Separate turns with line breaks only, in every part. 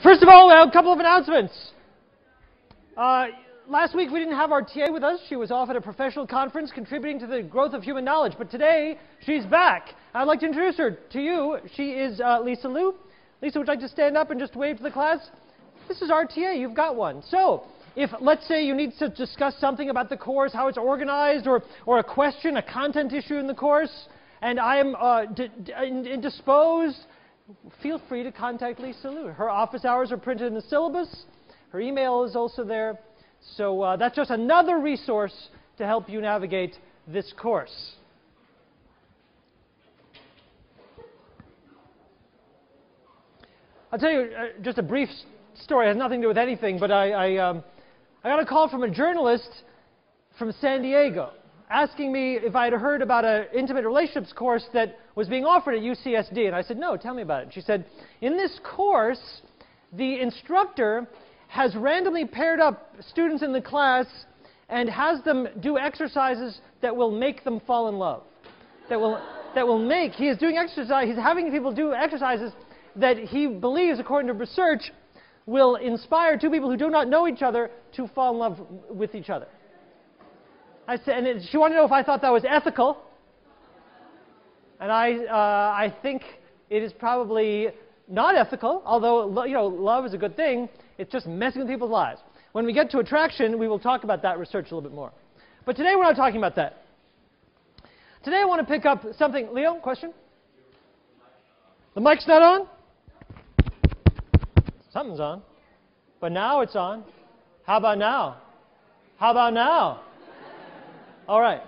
First of all, we have a couple of announcements. Last week we didn't have our TA with us. She was off at a professional conference contributing to the growth of human knowledge. But today, she's back. I'd like to introduce her to you. She is Lisa Liu. Lisa, would you like to stand up and just wave to the class? This is our TA. You've got one. So, if, let's say, you need to discuss something about the course, how it's organized, or a question, a content issue in the course, and I am indisposed, feel free to contact Lisa Liu. Her office hours are printed in the syllabus. Her email is also there. So that's just another resource to help you navigate this course. I'll tell you just a brief story. It has nothing to do with anything, but I got a call from a journalist from San Diego asking me if I had heard about an intimate relationships course that was being offered at UCSD. And I said, no, tell me about it. She said, in this course, the instructor has randomly paired up students in the class and has them do exercises that will make them fall in love. He is doing exercise, he's having people do exercises that he believes, according to research, will inspire two people who do not know each other to fall in love with each other. I said, and she wanted to know if I thought that was ethical. And I think it is probably not ethical, although love is a good thing. It's just messing with people's lives. When we get to attraction, we will talk about that research a little bit more. But today we're not talking about that. Today I want to pick up something. Leo, question? The mic's not on? Something's on. But now it's on. How about now? How about now? All right.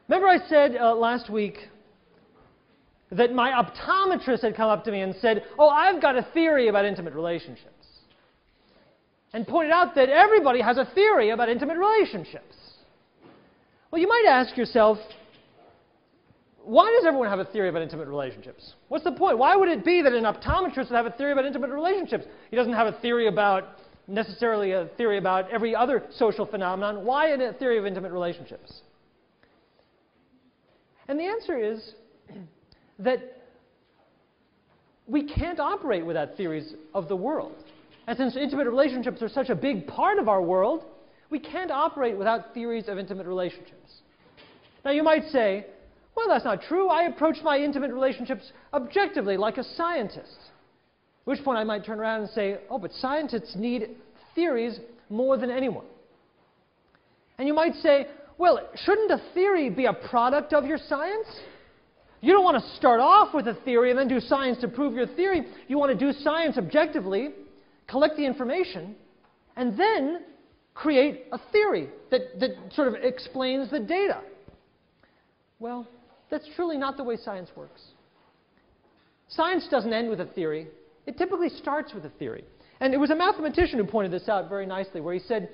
Remember I said last week that my optometrist had come up to me and said, oh, I've got a theory about intimate relationships. And pointed out that everybody has a theory about intimate relationships. Well, you might ask yourself, why does everyone have a theory about intimate relationships? What's the point? Why would it be that an optometrist would have a theory about intimate relationships? He doesn't have a theory about, necessarily a theory about every other social phenomenon. Why a theory of intimate relationships? And the answer is that we can't operate without theories of the world. And since intimate relationships are such a big part of our world, we can't operate without theories of intimate relationships. Now you might say, well, that's not true. I approach my intimate relationships objectively, like a scientist. At which point I might turn around and say, oh, but scientists need theories more than anyone. And you might say, well, shouldn't a theory be a product of your science? You don't want to start off with a theory and then do science to prove your theory. You want to do science objectively, collect the information, and then create a theory that sort of explains the data. Well, that's truly not the way science works. Science doesn't end with a theory. It typically starts with a theory. And it was a mathematician who pointed this out very nicely, where he said,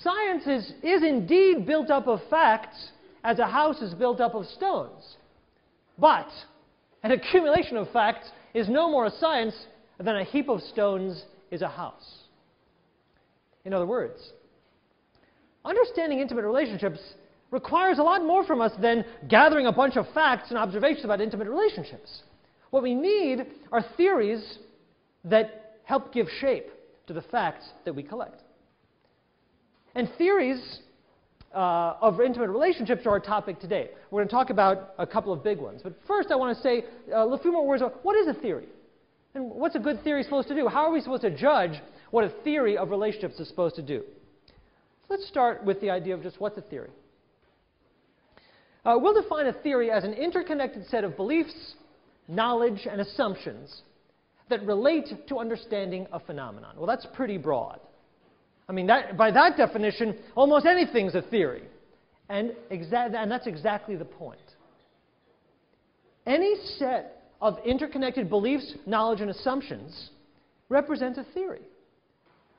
science is indeed built up of facts as a house is built up of stones. But an accumulation of facts is no more a science than a heap of stones is a house. In other words, understanding intimate relationships requires a lot more from us than gathering a bunch of facts and observations about intimate relationships. What we need are theories that help give shape to the facts that we collect. And theories of intimate relationships are our topic today. We're going to talk about a couple of big ones. But first I want to say a few more words about what is a theory? And what's a good theory supposed to do? How are we supposed to judge what a theory of relationships is supposed to do? Let's start with the idea of just what's a theory. We'll define a theory as an interconnected set of beliefs, knowledge, and assumptions that relate to understanding a phenomenon. Well, that's pretty broad. I mean, by that definition, almost anything's a theory. And that's exactly the point. Any set of interconnected beliefs, knowledge, and assumptions represents a theory.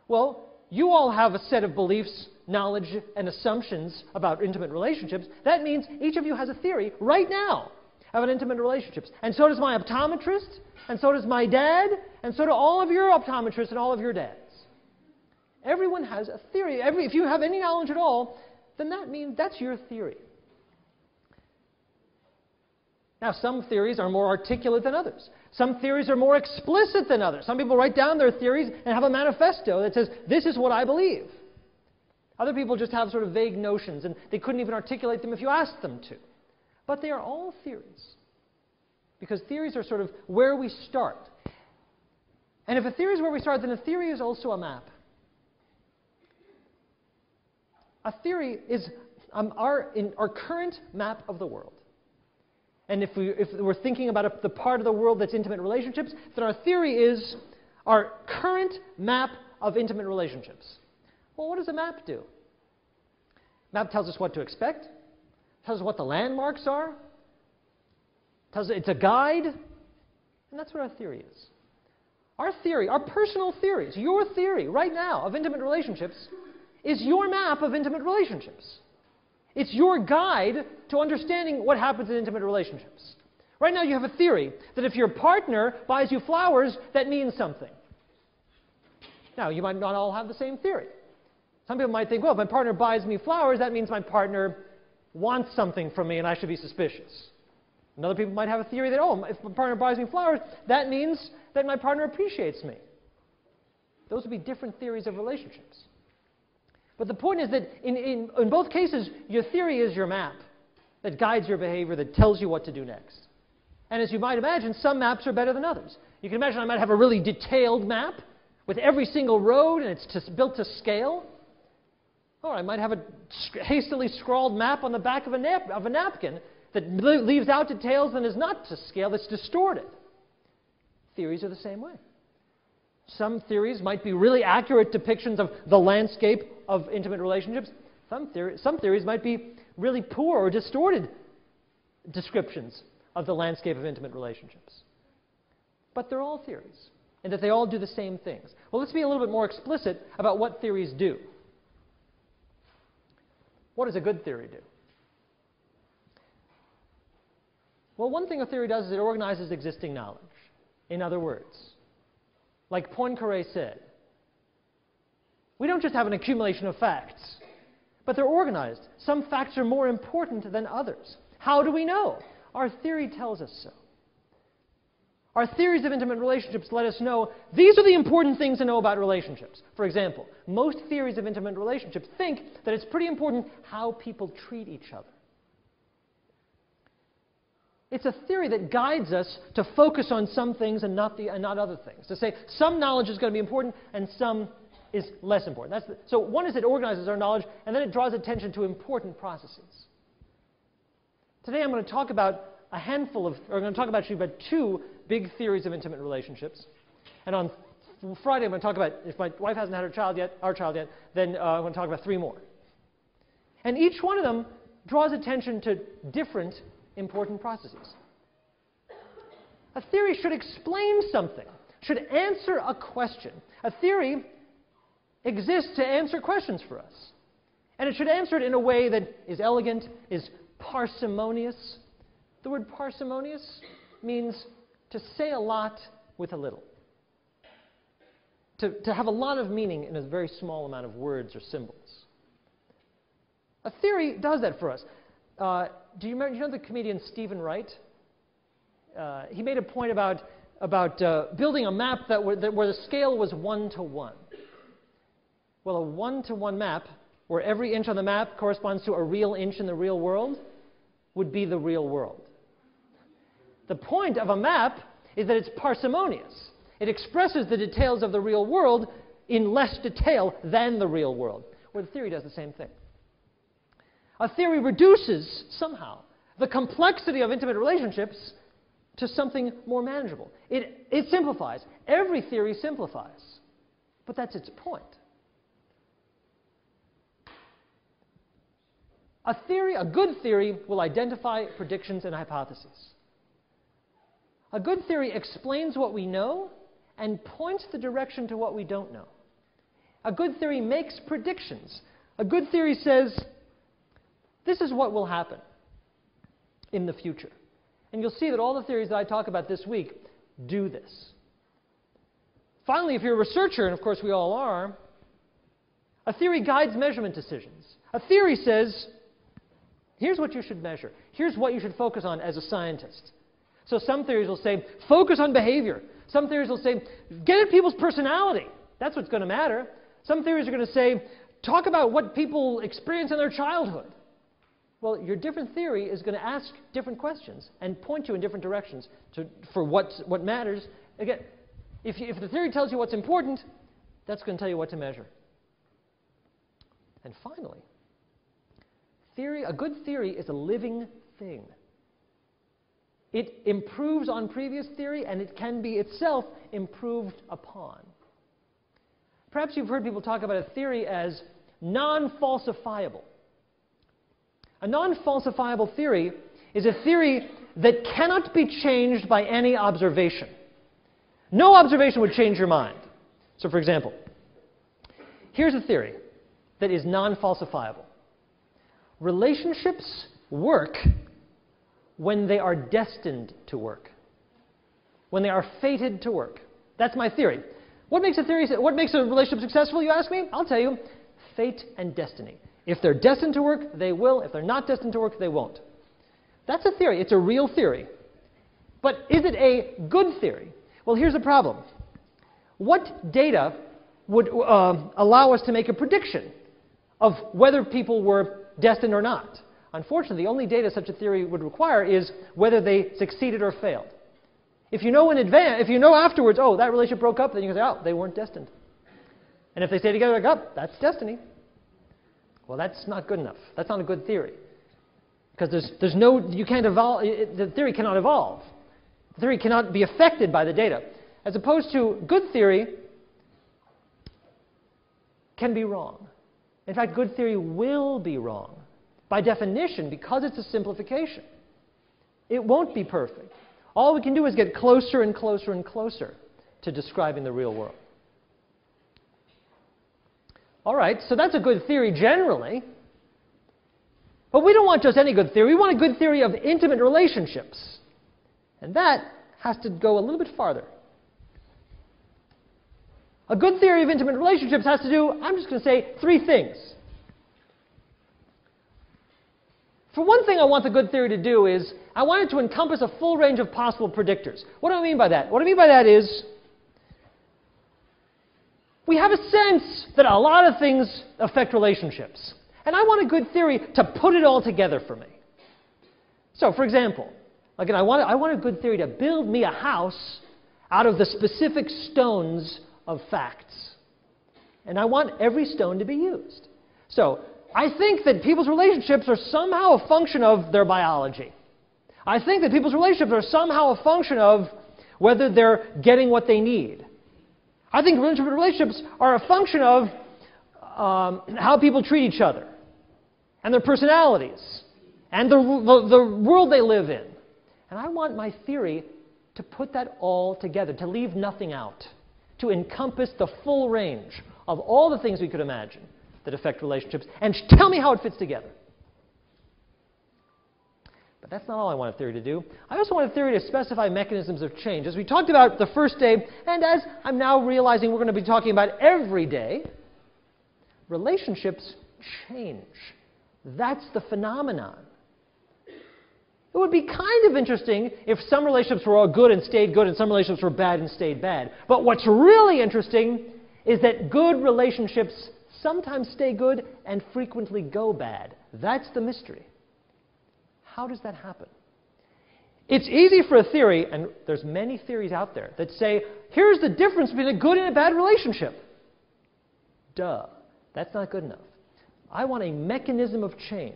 Well, you all have a set of beliefs, knowledge, and assumptions about intimate relationships. That means each of you has a theory right now about intimate relationships. And so does my optometrist, and so does my dad, and so do all of your optometrists and all of your dads. Everyone has a theory. If you have any knowledge at all, then that means that's your theory. Now, some theories are more articulate than others. Some theories are more explicit than others. Some people write down their theories and have a manifesto that says, this is what I believe. Other people just have sort of vague notions, and they couldn't even articulate them if you asked them to. But they are all theories, because theories are sort of where we start. And if a theory is where we start, then a theory is also a map. A theory is our current map of the world. And if we're thinking about the part of the world that's intimate relationships, then our theory is our current map of intimate relationships. Well, what does a map do? A map tells us what to expect, tells us what the landmarks are, tells us it's a guide, and that's what our theory is. Our theory, our personal theories, your theory right now of intimate relationships is your map of intimate relationships. It's your guide to understanding what happens in intimate relationships. Right now you have a theory that if your partner buys you flowers, that means something. Now, you might not all have the same theory. Some people might think, well, if my partner buys me flowers, that means my partner wants something from me and I should be suspicious. And other people might have a theory that, oh, if my partner buys me flowers, that means that my partner appreciates me. Those would be different theories of relationships. But the point is that in both cases, your theory is your map that guides your behavior, that tells you what to do next. And as you might imagine, some maps are better than others. You can imagine I might have a really detailed map with every single road, and it's built to scale. Or I might have a hastily scrawled map on the back of a napkin that leaves out details and is not to scale, that's distorted. Theories are the same way. Some theories might be really accurate depictions of the landscape of intimate relationships. Some theories might be really poor or distorted descriptions of the landscape of intimate relationships. But they're all theories, and that they all do the same things. Well, let's be a little bit more explicit about what theories do. What does a good theory do? Well, one thing a theory does is it organizes existing knowledge. In other words, like Poincaré said, we don't just have an accumulation of facts, but they're organized. Some facts are more important than others. How do we know? Our theory tells us so. Our theories of intimate relationships let us know these are the important things to know about relationships. For example, most theories of intimate relationships think that it's pretty important how people treat each other. It's a theory that guides us to focus on some things and not other things. To say some knowledge is going to be important and some is less important. So one is it organizes our knowledge, and then it draws attention to important processes. Today I'm going to talk about I'm going to talk about two big theories of intimate relationships. And on Friday I'm going to talk about, if my wife hasn't had our child yet, then I'm going to talk about 3 more. And each one of them draws attention to different important processes. A theory should explain something, should answer a question. A theory exists to answer questions for us. And it should answer it in a way that is elegant, is parsimonious. The word parsimonious means to say a lot with a little. To have a lot of meaning in a very small amount of words or symbols. A theory does that for us. Do you know the comedian Stephen Wright? He made a point about building a map where the scale was 1:1. Well, a 1:1 map, where every inch on the map corresponds to a real inch in the real world, would be the real world. The point of a map is that it's parsimonious. It expresses the details of the real world in less detail than the real world, where the theory does the same thing. A theory reduces, somehow, the complexity of intimate relationships to something more manageable. It simplifies. Every theory simplifies. But that's its point. A good theory will identify predictions and hypotheses. A good theory explains what we know and points the direction to what we don't know. A good theory makes predictions. A good theory says, this is what will happen in the future. And you'll see that all the theories that I talk about this week do this. Finally, if you're a researcher, and of course we all are, a theory guides measurement decisions. A theory says, Here's what you should measure. Here's what you should focus on as a scientist. So some theories will say, focus on behavior. Some theories will say, get at people's personality. That's what's going to matter. Some theories are going to say, talk about what people experience in their childhood. Well, your different theory is going to ask different questions and point you in different directions for what matters. Again, if the theory tells you what's important, that's going to tell you what to measure. And finally, a good theory is a living thing. It improves on previous theory, and it can be itself improved upon. Perhaps you've heard people talk about a theory as non-falsifiable. A non-falsifiable theory is a theory that cannot be changed by any observation. No observation would change your mind. So, for example, here's a theory that is non-falsifiable. Relationships work when they are destined to work, when they are fated to work. That's my theory. What makes a relationship successful, you ask me? I'll tell you, fate and destiny. If they're destined to work, they will. If they're not destined to work, they won't. That's a theory. It's a real theory. But is it a good theory? Well, here's the problem. What data would allow us to make a prediction of whether people were destined or not? Unfortunately, the only data such a theory would require is whether they succeeded or failed. If you know in advance, if you know afterwards, oh, that relationship broke up, then you can say, oh, they weren't destined. And if they stay together, like, oh, that's destiny. Well, that's not good enough. That's not a good theory. Because there's no, you can't evolve, the theory cannot evolve. The theory cannot be affected by the data. As opposed to good theory can be wrong. In fact, good theory will be wrong. By definition, because it's a simplification. It won't be perfect. All we can do is get closer and closer and closer to describing the real world. All right, so that's a good theory generally. But we don't want just any good theory. We want a good theory of intimate relationships. And that has to go a little bit farther. A good theory of intimate relationships has to do, I'm just going to say, 3 things. For one thing I want the good theory to do is, I want it to encompass a full range of possible predictors. What do I mean by that? What I mean by that is, we have a sense that a lot of things affect relationships. And I want a good theory to put it all together for me. So, for example, again, I want a good theory to build me a house out of the specific stones of facts. And I want every stone to be used. So, I think that people's relationships are somehow a function of their biology. I think that people's relationships are somehow a function of whether they're getting what they need. I think relationships are a function of how people treat each other, and their personalities, and the world they live in. And I want my theory to put that all together, to leave nothing out, to encompass the full range of all the things we could imagine that affect relationships, and tell me how it fits together. But that's not all I want a theory to do. I also want a theory to specify mechanisms of change. As we talked about the first day, and as I'm now realizing we're going to be talking about every day, relationships change. That's the phenomenon. It would be kind of interesting if some relationships were all good and stayed good, and some relationships were bad and stayed bad. But what's really interesting is that good relationships sometimes stay good and frequently go bad. That's the mystery. How does that happen? It's easy for a theory, and there's many theories out there, that say, here's the difference between a good and a bad relationship. Duh. That's not good enough. I want a mechanism of change.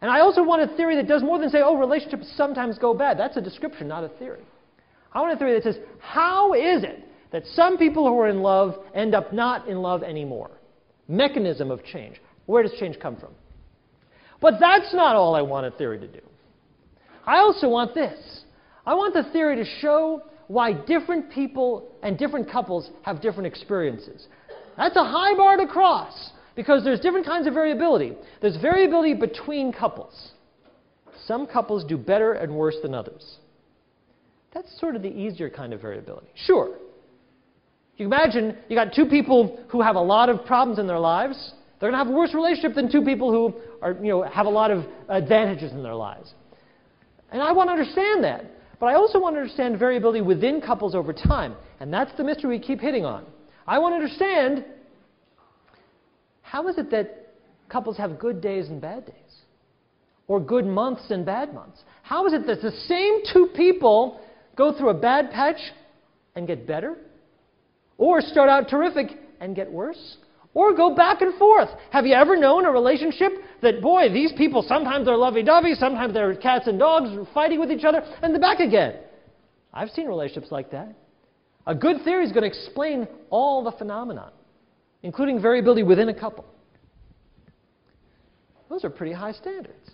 And I also want a theory that does more than say, oh, relationships sometimes go bad. That's a description, not a theory. I want a theory that says, how is it that some people who are in love end up not in love anymore? Mechanism of change. Where does change come from? But that's not all I want a theory to do. I also want this. I want the theory to show why different people and different couples have different experiences. That's a high bar to cross, because there's different kinds of variability. There's variability between couples. Some couples do better and worse than others. That's sort of the easier kind of variability. Sure. You imagine you got 2 people who have a lot of problems in their lives. They're going to have a worse relationship than two people who are, have a lot of advantages in their lives. And I want to understand that. But I also want to understand variability within couples over time. And that's the mystery we keep hitting on. I want to understand, how is it that couples have good days and bad days? Or good months and bad months? How is it that the same two people go through a bad patch and get better? Or start out terrific and get worse? Or go back and forth? Have you ever known a relationship that, boy, these people, sometimes they're lovey-dovey, sometimes they're cats and dogs fighting with each other, and they're back again? I've seen relationships like that. A good theory is going to explain all the phenomena, including variability within a couple. Those are pretty high standards.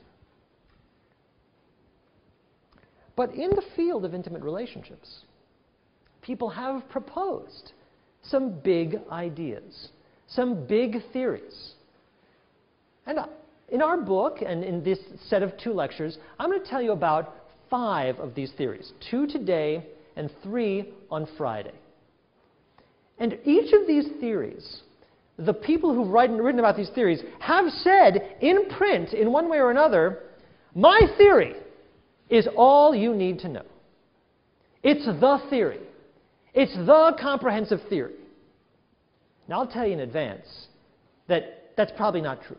But in the field of intimate relationships, people have proposed some big ideas, some big theories. And in our book, and in this set of 2 lectures, I'm going to tell you about 5 of these theories, 2 today and 3 on Friday. And each of these theories, the people who've written about these theories have said in print, in one way or another, my theory is all you need to know. It's the theory. It's the comprehensive theory. Now, I'll tell you in advance that that's probably not true.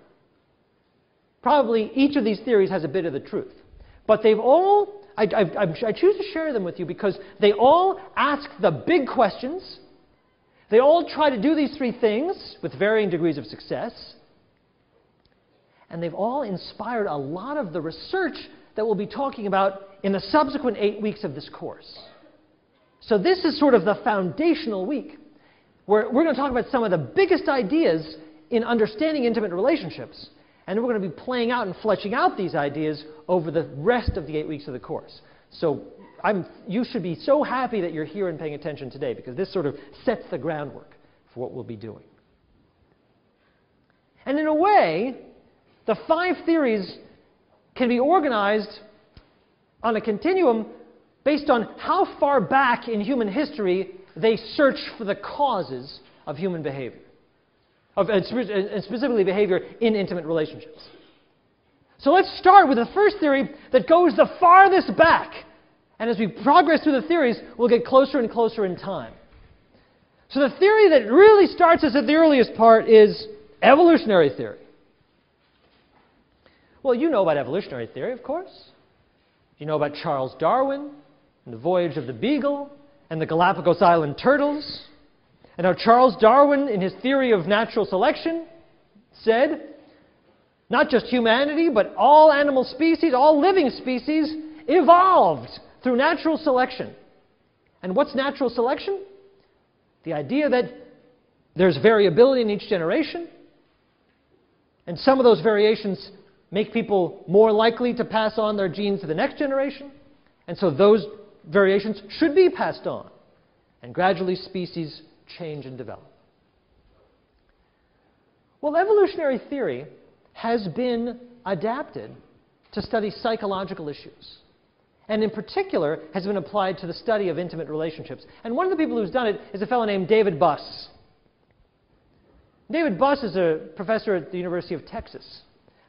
Probably each of these theories has a bit of the truth. But they've all, I choose to share them with you because they all ask the big questions. They all try to do these 3 things with varying degrees of success. And they've all inspired a lot of the research that we'll be talking about in the subsequent 8 weeks of this course. So this is sort of the foundational week, where we're going to talk about some of the biggest ideas in understanding intimate relationships. And we're going to be playing out and fleshing out these ideas over the rest of the 8 weeks of the course. So you should be so happy that you're here and paying attention today, because this sort of sets the groundwork for what we'll be doing. And in a way, the 5 theories can be organized on a continuum based on how far back in human history they search for the causes of human behavior, and specifically behavior in intimate relationships. So let's start with the first theory that goes the farthest back. And as we progress through the theories, we'll get closer and closer in time. So the theory that really starts us at the earliest part is evolutionary theory. Well, you know about evolutionary theory, of course. You know about Charles Darwin and the voyage of the Beagle and the Galapagos Island turtles. And how Charles Darwin, in his theory of natural selection, said, not just humanity, but all animal species, all living species, evolved through natural selection. And what's natural selection? The idea that there's variability in each generation, and some of those variations make people more likely to pass on their genes to the next generation, and so those variations should be passed on. And gradually species change and develop. Well, evolutionary theory has been adapted to study psychological issues, and in particular has been applied to the study of intimate relationships. And one of the people who's done it is a fellow named David Buss. David Buss is a professor at the University of Texas.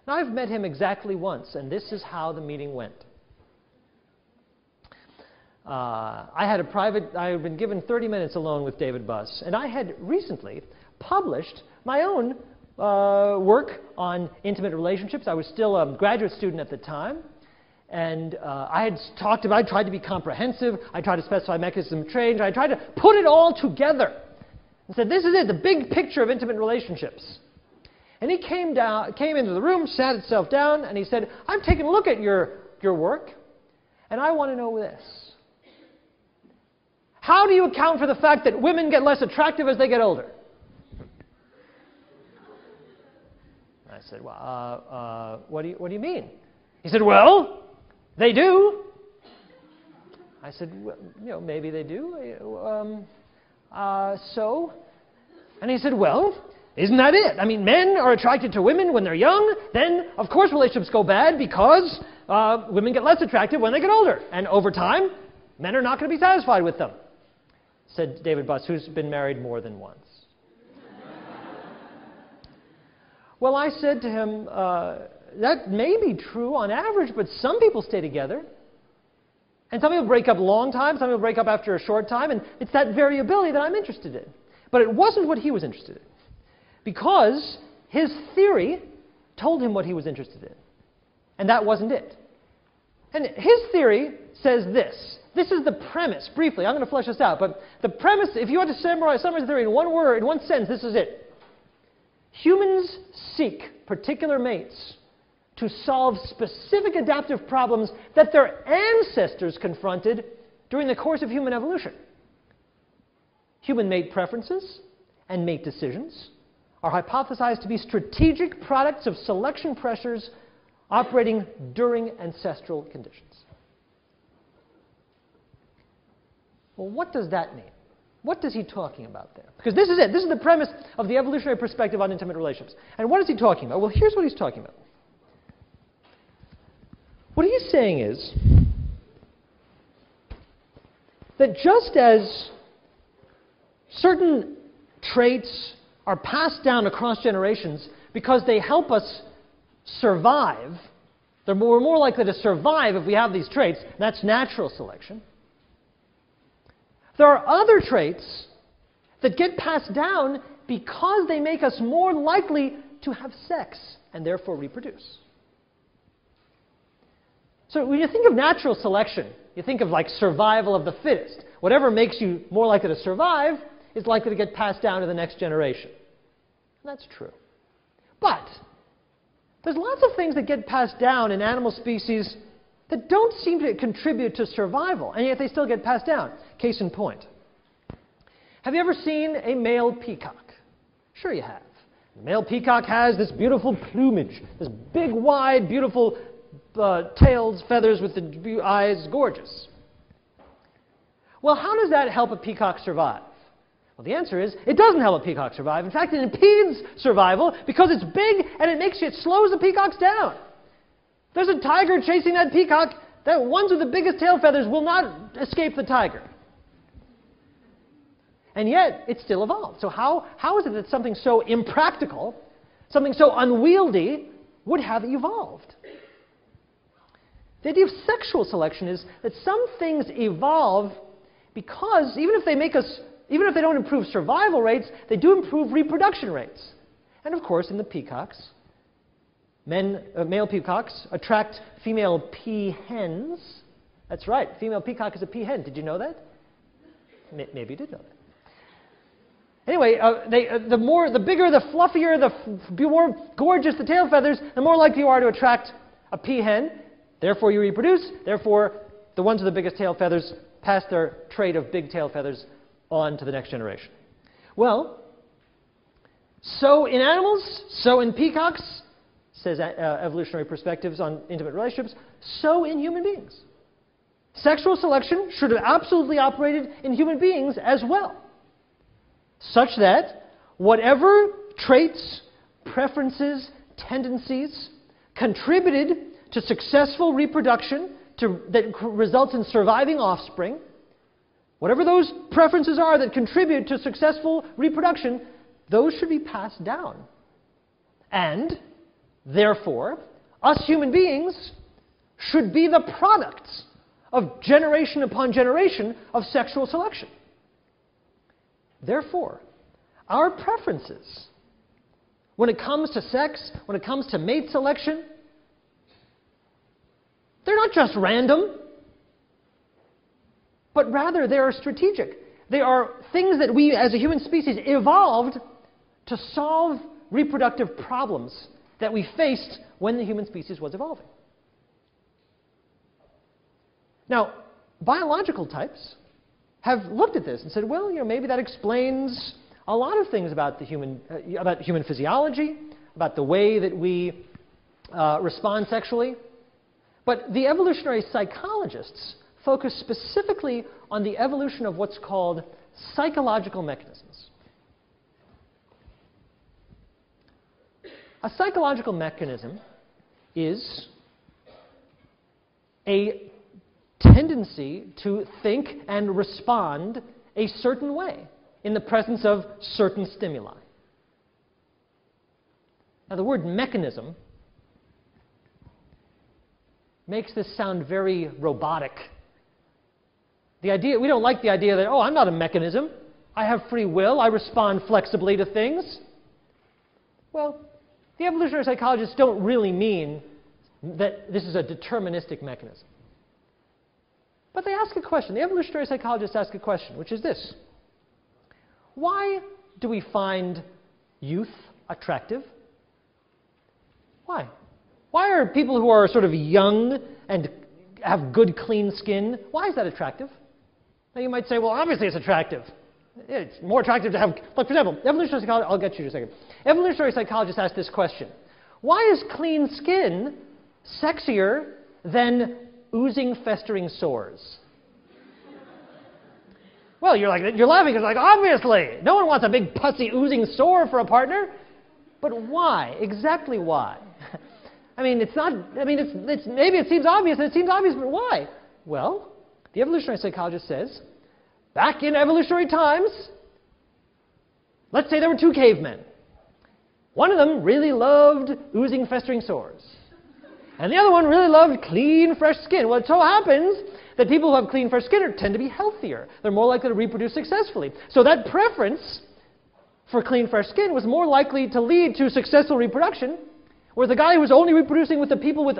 Now, I've met him exactly once, and this is how the meeting went. I had been given 30 minutes alone with David Buss, and I had recently published my own work on intimate relationships. I was still a graduate student at the time, and I tried to be comprehensive. I tried to specify mechanism of change. I tried to put it all together and said, this is it, the big picture of intimate relationships. And he came into the room, sat himself down, and he said, I've taken a look at your work, and I want to know this. How do you account for the fact that women get less attractive as they get older? I said, well, what do you mean? He said, well, they do. I said, well, maybe they do. So? And he said, well, isn't that it? I mean, men are attracted to women when they're young. Then, of course, relationships go bad because women get less attractive when they get older. And over time, men are not going to be satisfied with them, said David Buss, who's been married more than once. Well, I said to him, that may be true on average, but some people stay together. And some people break up a long time, some people break up after a short time, and it's that variability that I'm interested in. But it wasn't what he was interested in, because his theory told him what he was interested in. And that wasn't it. And his theory says this. This is the premise, briefly. I'm going to flesh this out. But the premise, if you had to summarize the theory in one word, in one sentence, this is it. Humans seek particular mates to solve specific adaptive problems that their ancestors confronted during the course of human evolution. Human mate preferences and mate decisions are hypothesized to be strategic products of selection pressures operating during ancestral conditions. Well, what does that mean? What is he talking about there? Because this is it. This is the premise of the evolutionary perspective on intimate relationships. And what is he talking about? Well, here's what he's talking about. What he's saying is that just as certain traits are passed down across generations because they help us survive, we're more likely to survive if we have these traits. That's natural selection. There are other traits that get passed down because they make us more likely to have sex and therefore reproduce. So when you think of natural selection, you think of like survival of the fittest. Whatever makes you more likely to survive is likely to get passed down to the next generation. And that's true. But there's lots of things that get passed down in animal species that don't seem to contribute to survival, and yet they still get passed down. Case in point. Have you ever seen a male peacock? Sure you have. The male peacock has this beautiful plumage, this big, wide, beautiful tails, feathers with the eyes, gorgeous. Well, how does that help a peacock survive? Well, the answer is it doesn't help a peacock survive. In fact, it impedes survival because it's big and it slows the peacocks down. There's a tiger chasing that peacock. The ones with the biggest tail feathers will not escape the tiger. And yet, it still evolved. So how is it that something so impractical, something so unwieldy, would have evolved? The idea of sexual selection is that some things evolve because even if they don't improve survival rates, they do improve reproduction rates. And of course, in the peacocks, male peacocks attract female peahens. That's right, female peacock is a peahen. Did you know that? Maybe you did know that. Anyway, the bigger, the fluffier, the more gorgeous the tail feathers, the more likely you are to attract a peahen. Therefore, you reproduce. Therefore, the ones with the biggest tail feathers pass their trait of big tail feathers on to the next generation. Well, so in animals, so in peacocks, says evolutionary perspectives on intimate relationships, so in human beings. Sexual selection should have absolutely operated in human beings as well, such that whatever traits, preferences, tendencies contributed to successful reproduction that results in surviving offspring, whatever those preferences are that contribute to successful reproduction, those should be passed down. And therefore, us human beings should be the products of generation upon generation of sexual selection. Therefore, our preferences, when it comes to sex, when it comes to mate selection, they're not just random, but rather they are strategic. They are things that we as a human species evolved to solve reproductive problems that we faced when the human species was evolving. Now, biological types have looked at this and said, well, maybe that explains a lot of things about the human physiology, about the way that we respond sexually. But the evolutionary psychologists focus specifically on the evolution of what's called psychological mechanisms. A psychological mechanism is a tendency to think and respond a certain way in the presence of certain stimuli. Now, the word mechanism makes this sound very robotic. We don't like the idea that, oh, I'm not a mechanism. I have free will. I respond flexibly to things. Well, the evolutionary psychologists don't really mean that this is a deterministic mechanism. But they ask a question. The evolutionary psychologists ask a question, which is this. Why do we find youth attractive? Why? Why are people who are sort of young and have good, clean skin, why is that attractive? Now you might say, well, obviously it's attractive. It's more attractive to have, like for example, evolutionary psychologists, I'll get you in a second. Evolutionary psychologists ask this question. Why is clean skin sexier than oozing, festering sores? Well, you're laughing because, like, obviously, no one wants a big, pussy, oozing sore for a partner. But why? Exactly why? I mean, it's not, I mean, maybe it seems obvious, and it seems obvious, but why? Well, the evolutionary psychologist says, back in evolutionary times, let's say there were two cavemen. One of them really loved oozing, festering sores. And the other one really loved clean, fresh skin. Well, it so happens that people who have clean, fresh skin tend to be healthier. They're more likely to reproduce successfully. So that preference for clean, fresh skin was more likely to lead to successful reproduction, whereas the guy who was only reproducing with the people with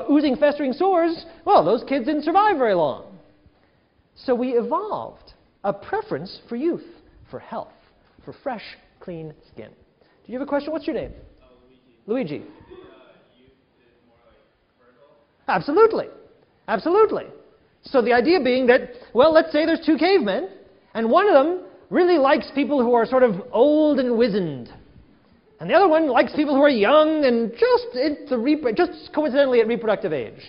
oozing, festering sores, well, those kids didn't survive very long. So we evolved a preference for youth, for health, for fresh, clean skin. Do you have a question? What's your name? Luigi. Luigi. Absolutely. Absolutely. So the idea being that, well, let's say there's two cavemen, and one of them really likes people who are sort of old and wizened. And the other one likes people who are young and just coincidentally at reproductive age.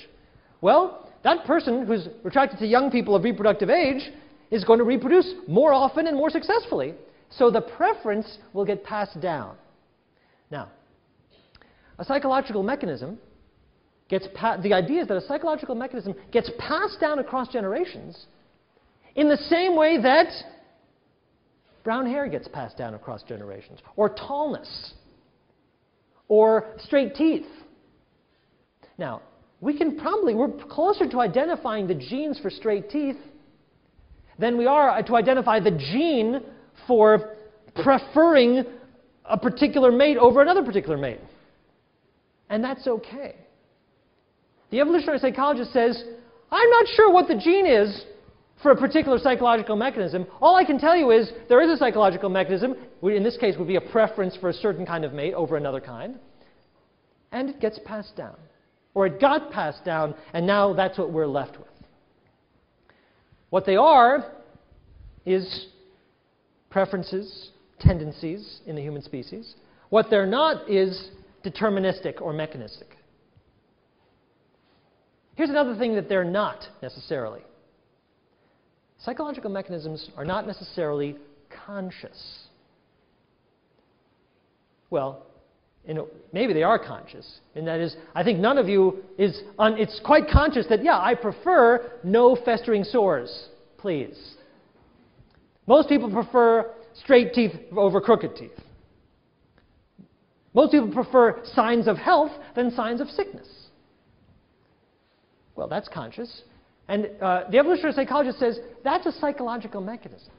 Well, that person who's attracted to young people of reproductive age is going to reproduce more often and more successfully. So the preference will get passed down. Now, a psychological mechanism the idea is that a psychological mechanism gets passed down across generations in the same way that brown hair gets passed down across generations, or tallness, or straight teeth. Now, we're closer to identifying the genes for straight teeth than we are to identify the gene for preferring a particular mate over another particular mate. And that's okay. The evolutionary psychologist says, I'm not sure what the gene is for a particular psychological mechanism. All I can tell you is there is a psychological mechanism, which in this case would be a preference for a certain kind of mate over another kind, and it gets passed down. Or it got passed down, and now that's what we're left with. What they are is preferences, tendencies in the human species. What they're not is deterministic or mechanistic. Here's another thing that they're not necessarily. Psychological mechanisms are not necessarily conscious. Well, maybe they are conscious. And that is, I think none of you it's quite conscious that, yeah, I prefer no festering sores, please. Most people prefer straight teeth over crooked teeth. Most people prefer signs of health than signs of sickness. Well, that's conscious. And the evolutionary psychologist says that's a psychological mechanism.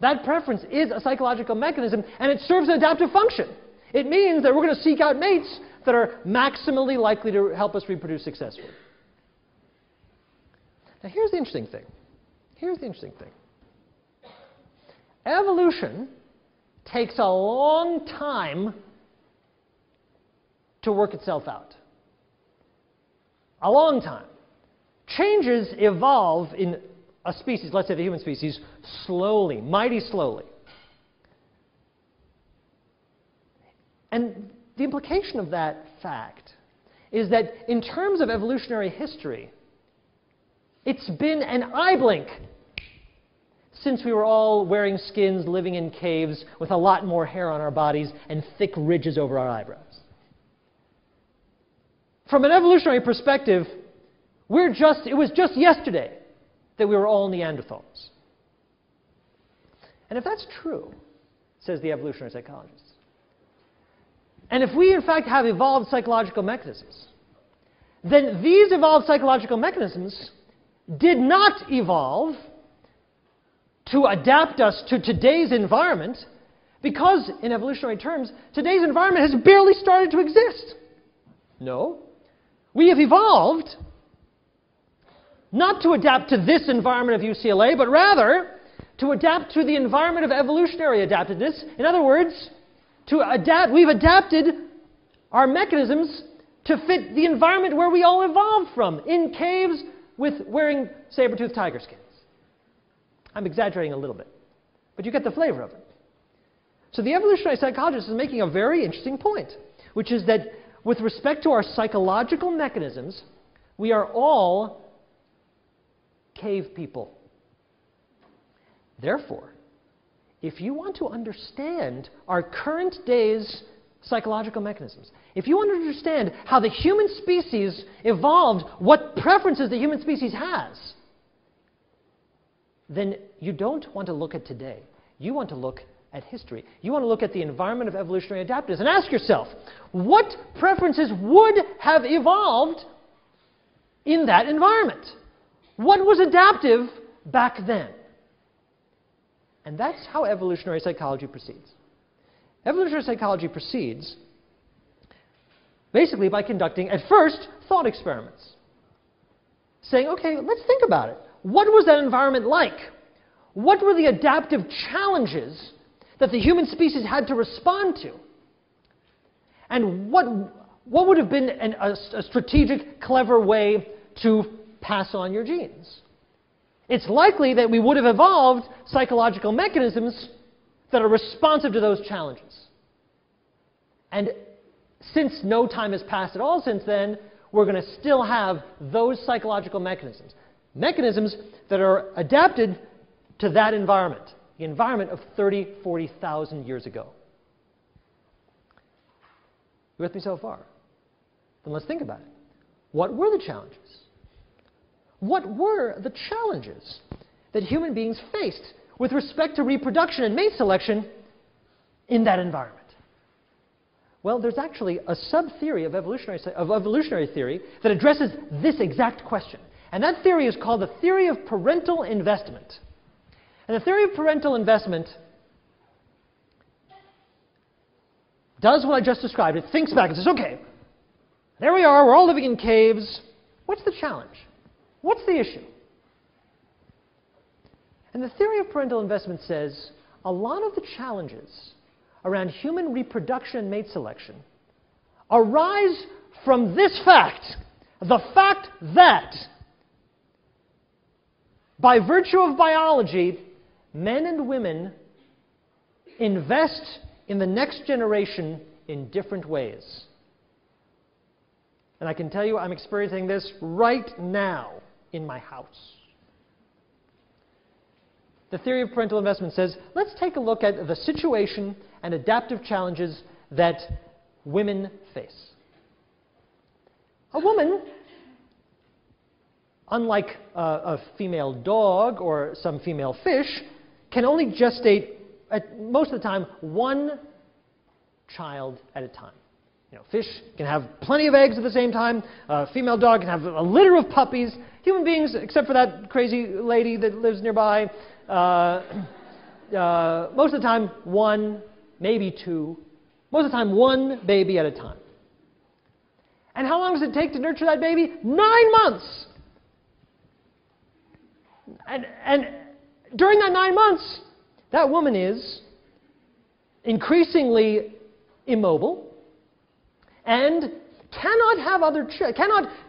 That preference is a psychological mechanism, and it serves an adaptive function. It means that we're going to seek out mates that are maximally likely to help us reproduce successfully. Now, here's the interesting thing. Here's the interesting thing. Evolution takes a long time to work itself out. A long time. Changes evolve in a species, let's say the human species, slowly, mighty slowly. And the implication of that fact is that in terms of evolutionary history, it's been an eye blink since we were all wearing skins, living in caves with a lot more hair on our bodies and thick ridges over our eyebrows. From an evolutionary perspective, it was just yesterday that we were all Neanderthals. And if that's true, says the evolutionary psychologist, and if we in fact have evolved psychological mechanisms, then these evolved psychological mechanisms did not evolve to adapt us to today's environment, because, in evolutionary terms, today's environment has barely started to exist. No. We have evolved not to adapt to this environment of UCLA, but rather to adapt to the environment of evolutionary adaptedness. In other words, we've adapted our mechanisms to fit the environment where we all evolved from, in caves with wearing saber-toothed tiger skins. I'm exaggerating a little bit, but you get the flavor of it. So the evolutionary psychologist is making a very interesting point, which is that with respect to our psychological mechanisms, we are all cave people. Therefore, if you want to understand our current day's psychological mechanisms, if you want to understand how the human species evolved, what preferences the human species has, then you don't want to look at today. You want to look at history. You want to look at the environment of evolutionary adaptedness and ask yourself, what preferences would have evolved in that environment? What was adaptive back then? And that's how evolutionary psychology proceeds. Evolutionary psychology proceeds basically by conducting, at first, thought experiments. Saying, okay, let's think about it. What was that environment like? What were the adaptive challenges that the human species had to respond to? And what would have been a strategic, clever way to pass on your genes? It's likely that we would have evolved psychological mechanisms that are responsive to those challenges. And since no time has passed at all since then, we're going to still have those psychological mechanisms. Mechanisms that are adapted to that environment, the environment of 30, 40,000 years ago. You with me so far? Then let's think about it. What were the challenges? What were the challenges that human beings faced with respect to reproduction and mate selection in that environment? Well, there's actually a sub-theory of evolutionary theory that addresses this exact question. And that theory is called the theory of parental investment. And the theory of parental investment does what I just described. It thinks back and says, okay, there we are, we're all living in caves. What's the challenge? What's the issue? And the theory of parental investment says a lot of the challenges around human reproduction and mate selection arise from this fact, the fact that by virtue of biology, men and women invest in the next generation in different ways. And I can tell you I'm experiencing this right now in my house. The theory of parental investment says, let's take a look at the situation and adaptive challenges that women face. A woman, unlike a female dog or some female fish, can only gestate, most of the time, one child at a time. You know, fish can have plenty of eggs at the same time. A female dog can have a litter of puppies. Human beings, except for that crazy lady that lives nearby, most of the time, one, maybe two. Most of the time, one baby at a time. And how long does it take to nurture that baby? 9 months! And during that 9 months, that woman is increasingly immobile and cannot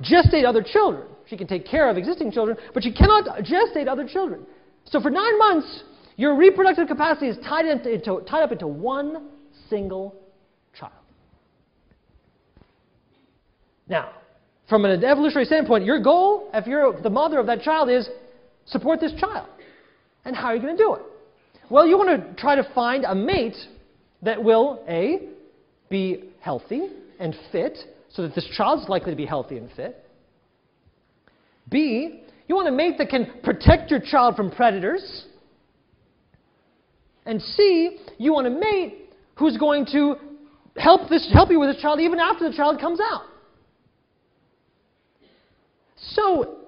gestate other children. She can take care of existing children, but she cannot gestate other children. So for 9 months, your reproductive capacity is tied up into one single child. Now, from an evolutionary standpoint, your goal, if you're the mother of that child, is support this child. And how are you going to do it? Well, you want to try to find a mate that will, A, be healthy and fit, so that this child is likely to be healthy and fit. B, you want a mate that can protect your child from predators. And C, you want a mate who's going to help you with this child even after the child comes out. So,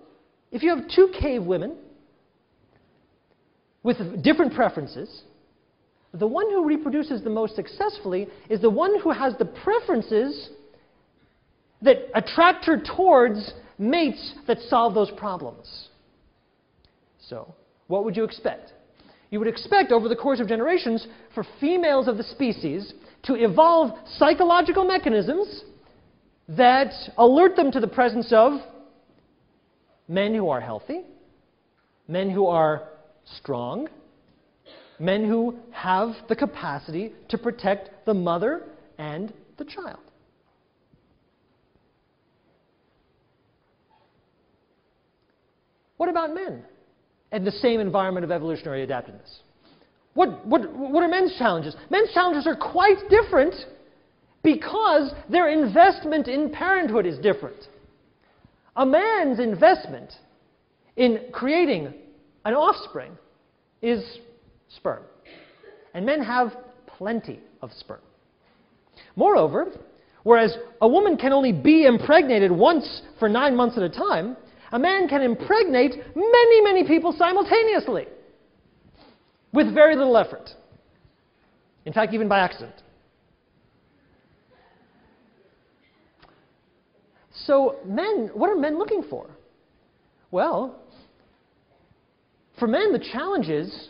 if you have two cave women with different preferences, the one who reproduces the most successfully is the one who has the preferences that attract her towards mates that solve those problems. So, what would you expect? You would expect over the course of generations for females of the species to evolve psychological mechanisms that alert them to the presence of men who are healthy, men who are strong, men who have the capacity to protect the mother and the child. What about men and the same environment of evolutionary adaptiveness? What are men's challenges? Men's challenges are quite different because their investment in parenthood is different. A man's investment in creating an offspring is sperm. And men have plenty of sperm. Moreover, whereas a woman can only be impregnated once for 9 months at a time, a man can impregnate many, many people simultaneously with very little effort. In fact, even by accident. So what are men looking for? Well, for men, the challenge is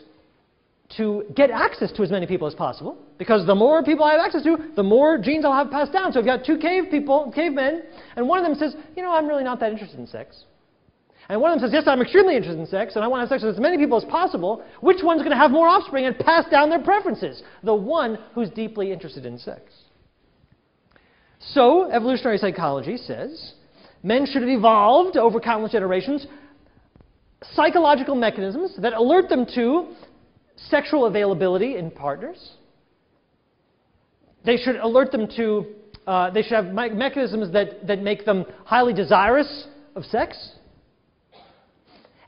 to get access to as many people as possible, because the more people I have access to, the more genes I'll have passed down. So if you've got two cavemen, and one of them says, you know, I'm really not that interested in sex. And one of them says, yes, I'm extremely interested in sex, and I want to have sex with as many people as possible. Which one's going to have more offspring and pass down their preferences? The one who's deeply interested in sex. So, evolutionary psychology says, men should have evolved over countless generations psychological mechanisms that alert them to sexual availability in partners. They should alert them to, they should have mechanisms that make them highly desirous of sex.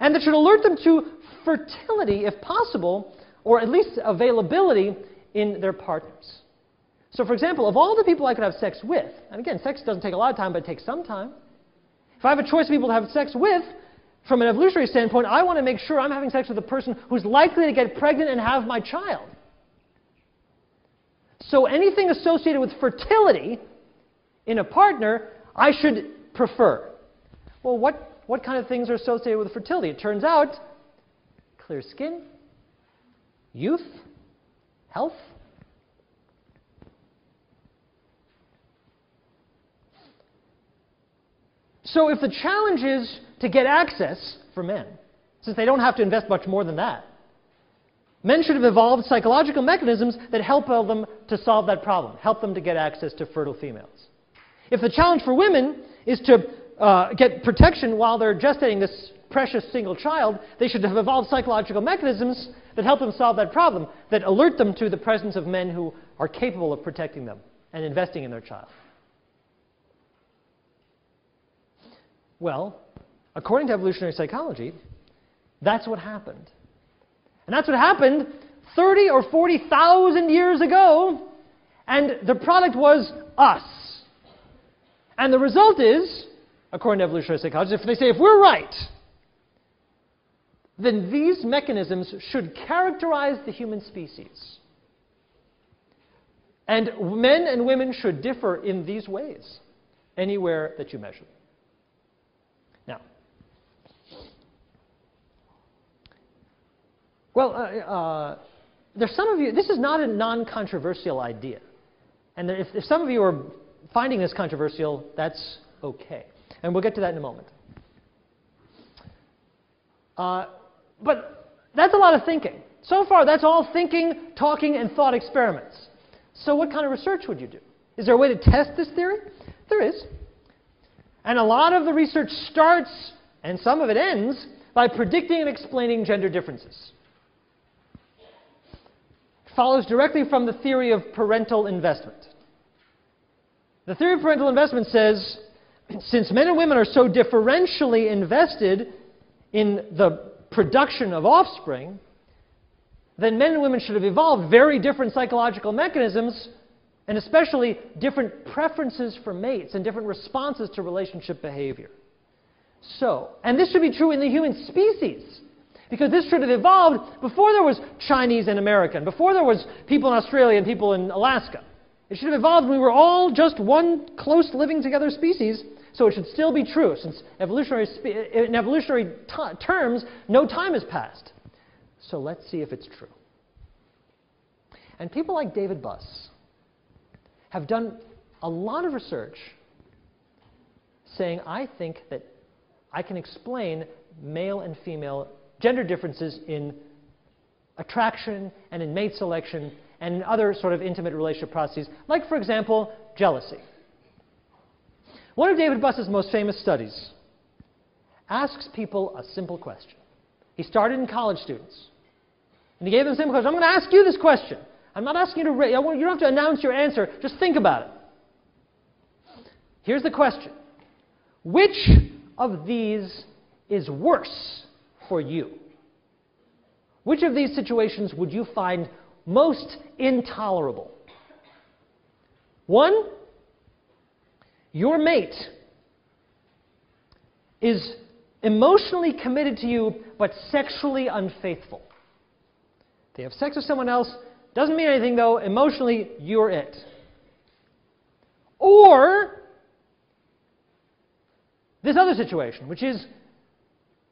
And that should alert them to fertility, if possible, or at least availability in their partners. So, for example, of all the people I could have sex with, and again, sex doesn't take a lot of time, but it takes some time. If I have a choice of people to have sex with, from an evolutionary standpoint, I want to make sure I'm having sex with a person who's likely to get pregnant and have my child. So anything associated with fertility in a partner, I should prefer. Well, what kind of things are associated with fertility? It turns out, clear skin, youth, health. So if the challenge is to get access for men, since they don't have to invest much more than that, men should have evolved psychological mechanisms that help them to solve that problem, help them to get access to fertile females. If the challenge for women is to get protection while they're gestating this precious single child, they should have evolved psychological mechanisms that help them solve that problem, that alert them to the presence of men who are capable of protecting them and investing in their child. Well, according to evolutionary psychology, that's what happened. And that's what happened 30 or 40,000 years ago, and the product was us. And the result is, according to evolutionary psychology, if they say if we're right, then these mechanisms should characterize the human species. And men and women should differ in these ways, anywhere that you measure. Now, well, there's some of you, this is not a non-controversial idea. And if some of you are finding this controversial, that's okay. And we'll get to that in a moment. But that's a lot of thinking. So far, that's all thinking, talking, and thought experiments. So what kind of research would you do? Is there a way to test this theory? There is. And a lot of the research starts, and some of it ends, by predicting and explaining gender differences. It follows directly from the theory of parental investment. The theory of parental investment says, since men and women are so differentially invested in the production of offspring, then men and women should have evolved very different psychological mechanisms and especially different preferences for mates and different responses to relationship behavior. So, and this should be true in the human species, because this should have evolved before there was Chinese and American, before there was people in Australia and people in Alaska. It should have evolved when we were all just one close living together species, so it should still be true, since in evolutionary terms, no time has passed. So let's see if it's true. And people like David Buss have done a lot of research saying, I think that I can explain male and female gender differences in attraction and in mate selection and in other sort of intimate relationship processes, like, for example, jealousy. One of David Buss's most famous studies asks people a simple question. He started in college students, and he gave them a simple question. I'm going to ask you this question. I'm not asking you to, you don't have to announce your answer. Just think about it. Here's the question. Which of these is worse for you? Which of these situations would you find most intolerable? 1, your mate is emotionally committed to you but sexually unfaithful. They have sex with someone else. Doesn't mean anything, though. Emotionally, you're it. Or this other situation, which is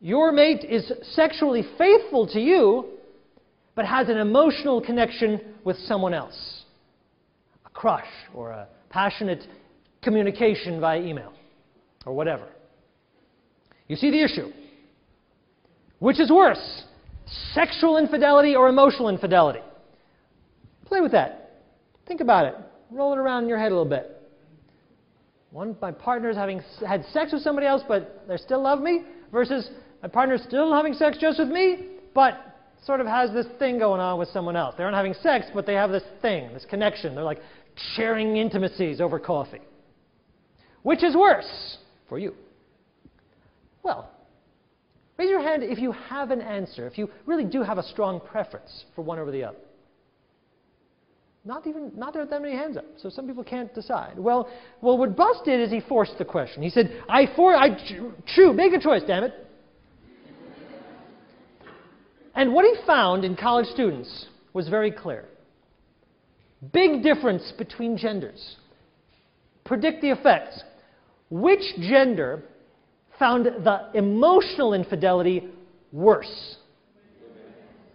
your mate is sexually faithful to you, but has an emotional connection with someone else. A crush or a passionate communication via email or whatever. You see the issue. Which is worse, sexual infidelity or emotional infidelity? Play with that. Think about it. Roll it around in your head a little bit. My partner's had sex with somebody else, but they still love me, versus my partner's still having sex just with me, but sort of has this thing going on with someone else. They aren't having sex, but they have this thing, this connection. They're like sharing intimacies over coffee. Which is worse for you? Well, raise your hand if you have an answer, if you really do have a strong preference for one over the other. Not there are that many hands up, so some people can't decide. Well, what Buss did is he forced the question. He said, make a choice, damn it. And what he found in college students was very clear. Big difference between genders. Predict the effects. Which gender found the emotional infidelity worse?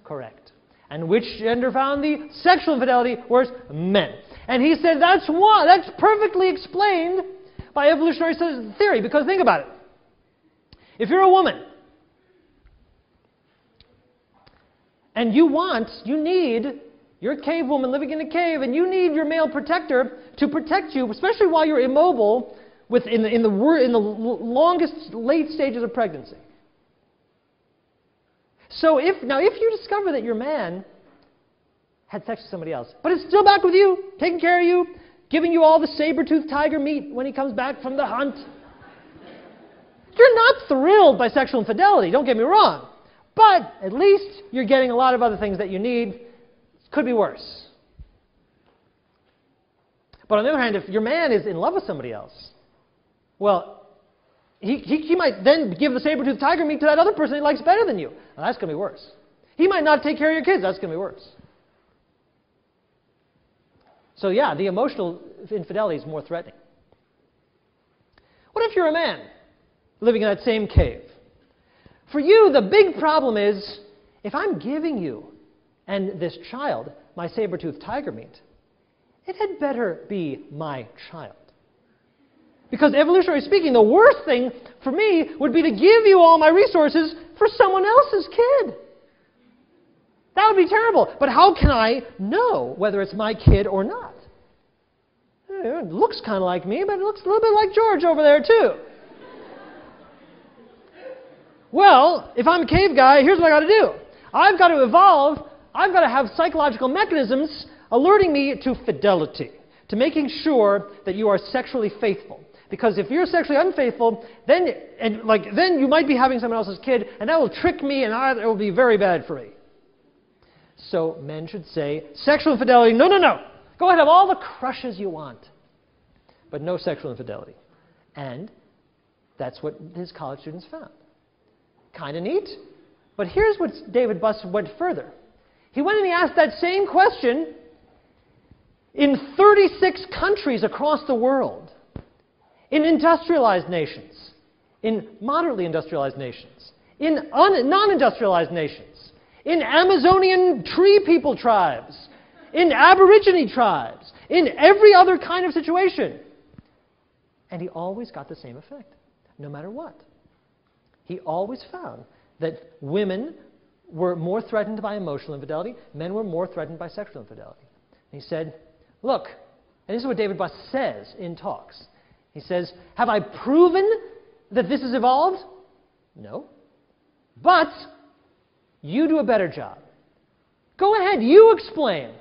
Correct. And which gender found the sexual infidelity worse? Men. And he said that's perfectly explained by evolutionary theory, because think about it. If you're a woman, and you're a cave woman living in a cave, and you need your male protector to protect you, especially while you're immobile in the longest late stages of pregnancy. So if you discover that your man had sex with somebody else, but is still back with you, taking care of you, giving you all the saber-toothed tiger meat when he comes back from the hunt, you're not thrilled by sexual infidelity, don't get me wrong. But at least you're getting a lot of other things that you need. It could be worse. But on the other hand, if your man is in love with somebody else, well, he might then give the saber-toothed tiger meat to that other person he likes better than you. Well, that's going to be worse. He might not take care of your kids. That's going to be worse. So yeah, the emotional infidelity is more threatening. What if you're a man living in that same cave? For you, the big problem is, if I'm giving you and this child my saber-toothed tiger meat, it had better be my child. Because evolutionarily speaking, the worst thing for me would be to give you all my resources for someone else's kid. That would be terrible. But how can I know whether it's my kid or not? It looks kind of like me, but it looks a little bit like George over there too. Well, if I'm a cave guy, here's what I got to do. I've got to evolve. I've got to have psychological mechanisms alerting me to fidelity, to making sure that you are sexually faithful. Because if you're sexually unfaithful, then you might be having someone else's kid, and that will trick me, and it will be very bad for me. So men should say, sexual infidelity, no. Go ahead, have all the crushes you want, but no sexual infidelity. And that's what his college students found. Kind of neat. But here's what David Buss went further. He went and he asked that same question in 36 countries across the world, in industrialized nations, in moderately industrialized nations, in non-industrialized nations, in Amazonian tree people tribes, in Aborigine tribes, in every other kind of situation. And he always got the same effect, no matter what. He always found that women were more threatened by emotional infidelity, men were more threatened by sexual infidelity. And he said, look, and this is what David Buss says in talks. He says, have I proven that this has evolved? No. But you do a better job. Go ahead, you explain,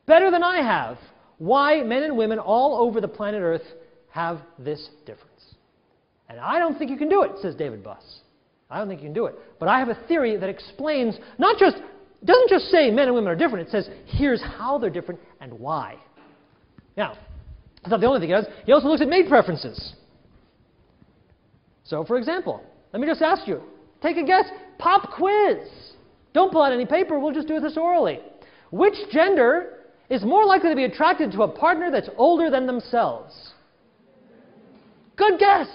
better than I have, why men and women all over the planet Earth have this difference. And I don't think you can do it, says David Buss. I don't think you can do it. But I have a theory that explains, doesn't just say men and women are different, it says here's how they're different and why. Now, that's not the only thing he does. He also looks at mate preferences. So, for example, let me just ask you, take a guess, pop quiz. Don't pull out any paper, we'll just do this orally. Which gender is more likely to be attracted to a partner that's older than themselves? Good guess.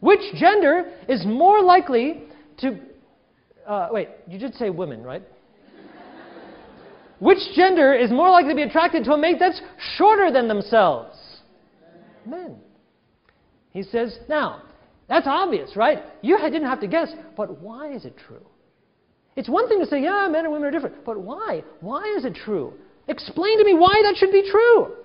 Which gender is more likely to... wait, you did say women, right? Which gender is more likely to be attracted to a mate that's shorter than themselves? Men. He says, now, that's obvious, right? You didn't have to guess, but why is it true? It's one thing to say, yeah, men and women are different, but why? Why is it true? Explain to me why that should be true.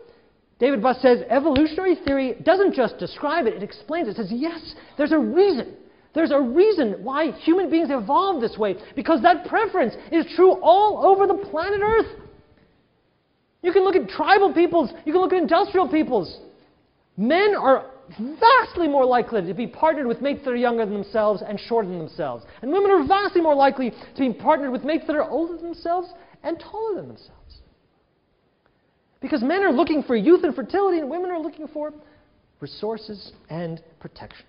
David Buss says evolutionary theory doesn't just describe it, it explains it. It says, yes, there's a reason. There's a reason why human beings evolved this way, because that preference is true all over the planet Earth. You can look at tribal peoples, you can look at industrial peoples. Men are vastly more likely to be partnered with mates that are younger than themselves and shorter than themselves. And women are vastly more likely to be partnered with mates that are older than themselves and taller than themselves. Because men are looking for youth and fertility, and women are looking for resources and protection.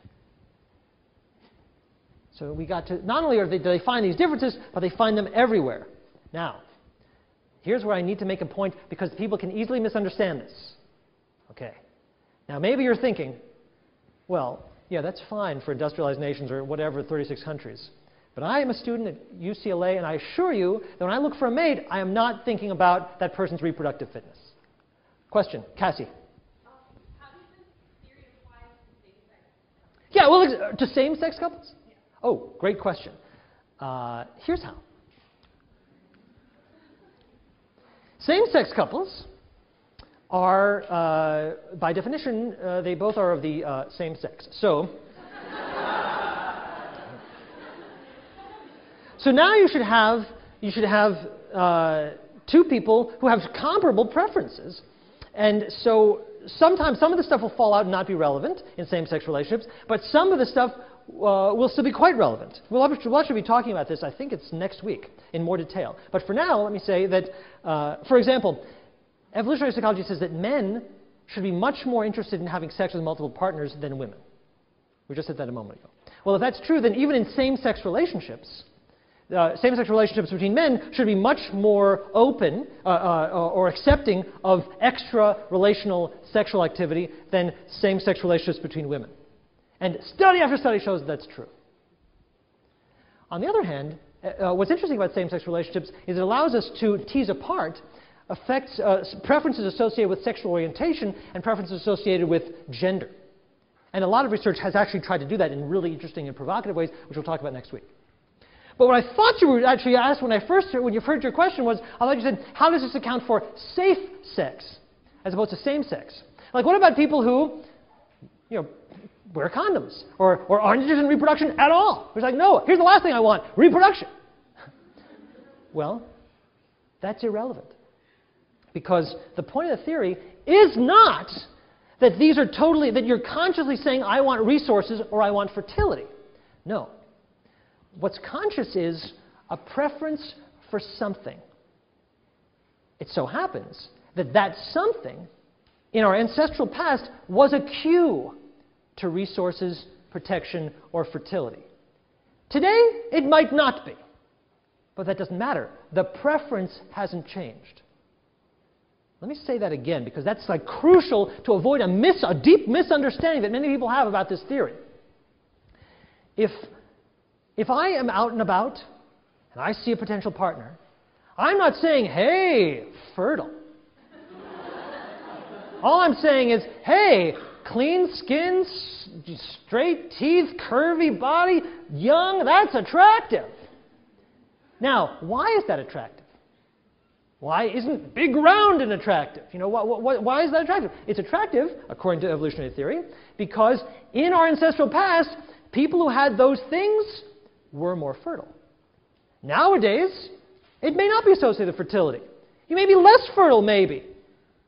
So we got to, not only do they find these differences, but they find them everywhere. Now, here's where I need to make a point, because people can easily misunderstand this. Okay. Now, maybe you're thinking, well, yeah, that's fine for industrialized nations or whatever, 36 countries. But I am a student at UCLA, and I assure you that when I look for a mate, I am not thinking about that person's reproductive fitness. Question, Cassie.
How does this theory apply to same-sex couples?
Yeah, well, to same-sex couples? Yeah. Oh, great question. Here's how. Same-sex couples are, by definition, they both are of the same sex. So now you should have two people who have comparable preferences. And so sometimes some of the stuff will fall out and not be relevant in same-sex relationships, but some of the stuff will still be quite relevant. We'll actually be talking about this, I think it's next week, in more detail. But for now, let me say that, for example, evolutionary psychology says that men should be much more interested in having sex with multiple partners than women. We just said that a moment ago. Well, if that's true, then even in same-sex relationships between men should be much more open or accepting of extra-relational sexual activity than same-sex relationships between women. And study after study shows that's true. On the other hand, what's interesting about same-sex relationships is it allows us to tease apart preferences associated with sexual orientation and preferences associated with gender. And a lot of research has actually tried to do that in really interesting and provocative ways, which we'll talk about next week. But what I thought you would actually ask when you heard your question was, I thought you said, how does this account for safe sex as opposed to same sex? Like, what about people who, wear condoms or aren't interested in reproduction at all? It's like, no, here's the last thing I want, reproduction. Well, that's irrelevant. Because the point of the theory is not that that you're consciously saying, I want resources or I want fertility. No. What's conscious is a preference for something. It so happens that that something in our ancestral past was a cue to resources, protection, or fertility. Today, it might not be. But that doesn't matter. The preference hasn't changed. Let me say that again, because that's like crucial to avoid a deep misunderstanding that many people have about this theory. If I am out and about and I see a potential partner, I'm not saying, hey, fertile. All I'm saying is, hey, clean skin, straight teeth, curvy body, young, that's attractive. Now, why is that attractive? Why isn't big, round and attractive? You know, why is that attractive? It's attractive, according to evolutionary theory, because in our ancestral past, people who had those things were more fertile. Nowadays, it may not be associated with fertility. You may be less fertile, maybe.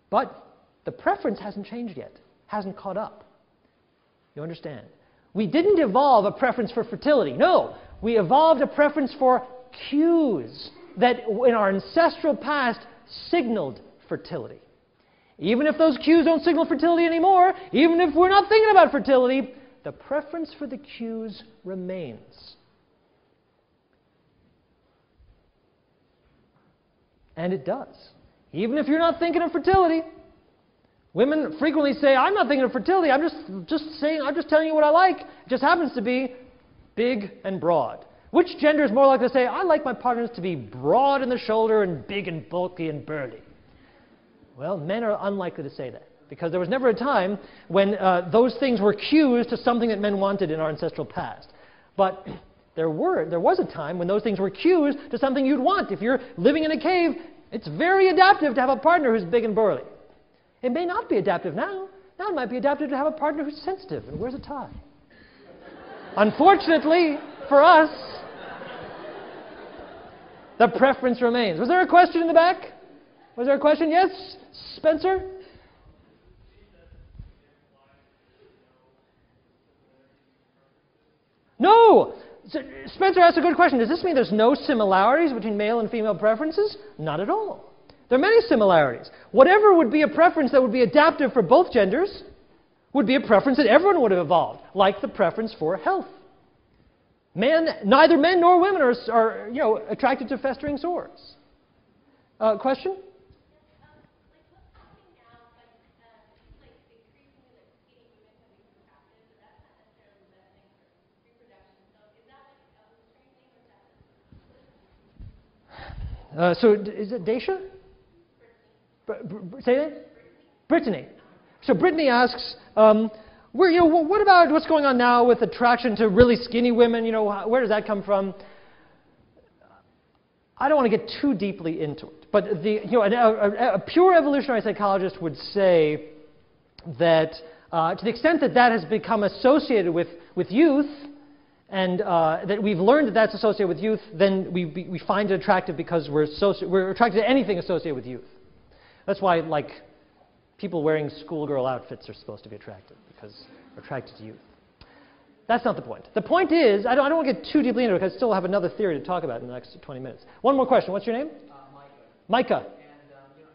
But the preference hasn't changed yet, hasn't caught up. You understand? We didn't evolve a preference for fertility. No, we evolved a preference for cues that in our ancestral past signaled fertility. Even if those cues don't signal fertility anymore, even if we're not thinking about fertility, the preference for the cues remains. And it does. Even if you're not thinking of fertility. Women frequently say, I'm not thinking of fertility, I'm just telling you what I like. It just happens to be big and broad. Which gender is more likely to say, I like my partners to be broad in the shoulder and big and bulky and burly? Well, men are unlikely to say that, because there was never a time when those things were cues to something that men wanted in our ancestral past. But there was a time when those things were cues to something you'd want. If you're living in a cave, it's very adaptive to have a partner who's big and burly. It may not be adaptive now. Now it might be adaptive to have a partner who's sensitive and wears a tie. Unfortunately, for us, the preference remains. Was there a question in the back? Was there a question? Yes? Spencer? No! Spencer asked a good question. Does this mean there's no similarities between male and female preferences? Not at all. There are many similarities. Whatever would be a preference that would be adaptive for both genders would be a preference that everyone would have evolved, like the preference for health. Neither men nor women are attracted to festering sores. Question? So is it Daisha? Say that? Brittany. So Brittany asks, what about what's going on now with attraction to really skinny women? Where does that come from? I don't want to get too deeply into it, but a pure evolutionary psychologist would say that to the extent that that has become associated with youth, and that we've learned that that's associated with youth, then we find it attractive because we're attracted to anything associated with youth. That's why, like, people wearing schoolgirl outfits are supposed to be attractive, because we're attracted to youth. That's not the point. The point is, I don't want to get too deeply into it, because I still have another theory to talk about in the next 20 minutes. One more question. What's your name? Micah.
And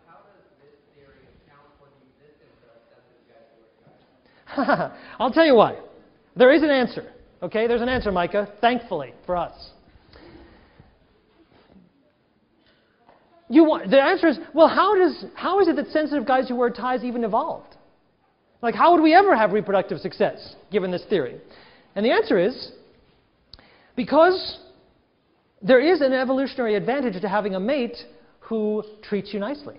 how does this theory account for the existence of sensitive guys?
I'll tell you why. There is an answer. Okay, there's an answer, Micah, thankfully, for us. The answer is, well, how is it that sensitive guys who wear ties even evolved? Like, how would we ever have reproductive success, given this theory? And the answer is, because there is an evolutionary advantage to having a mate who treats you nicely,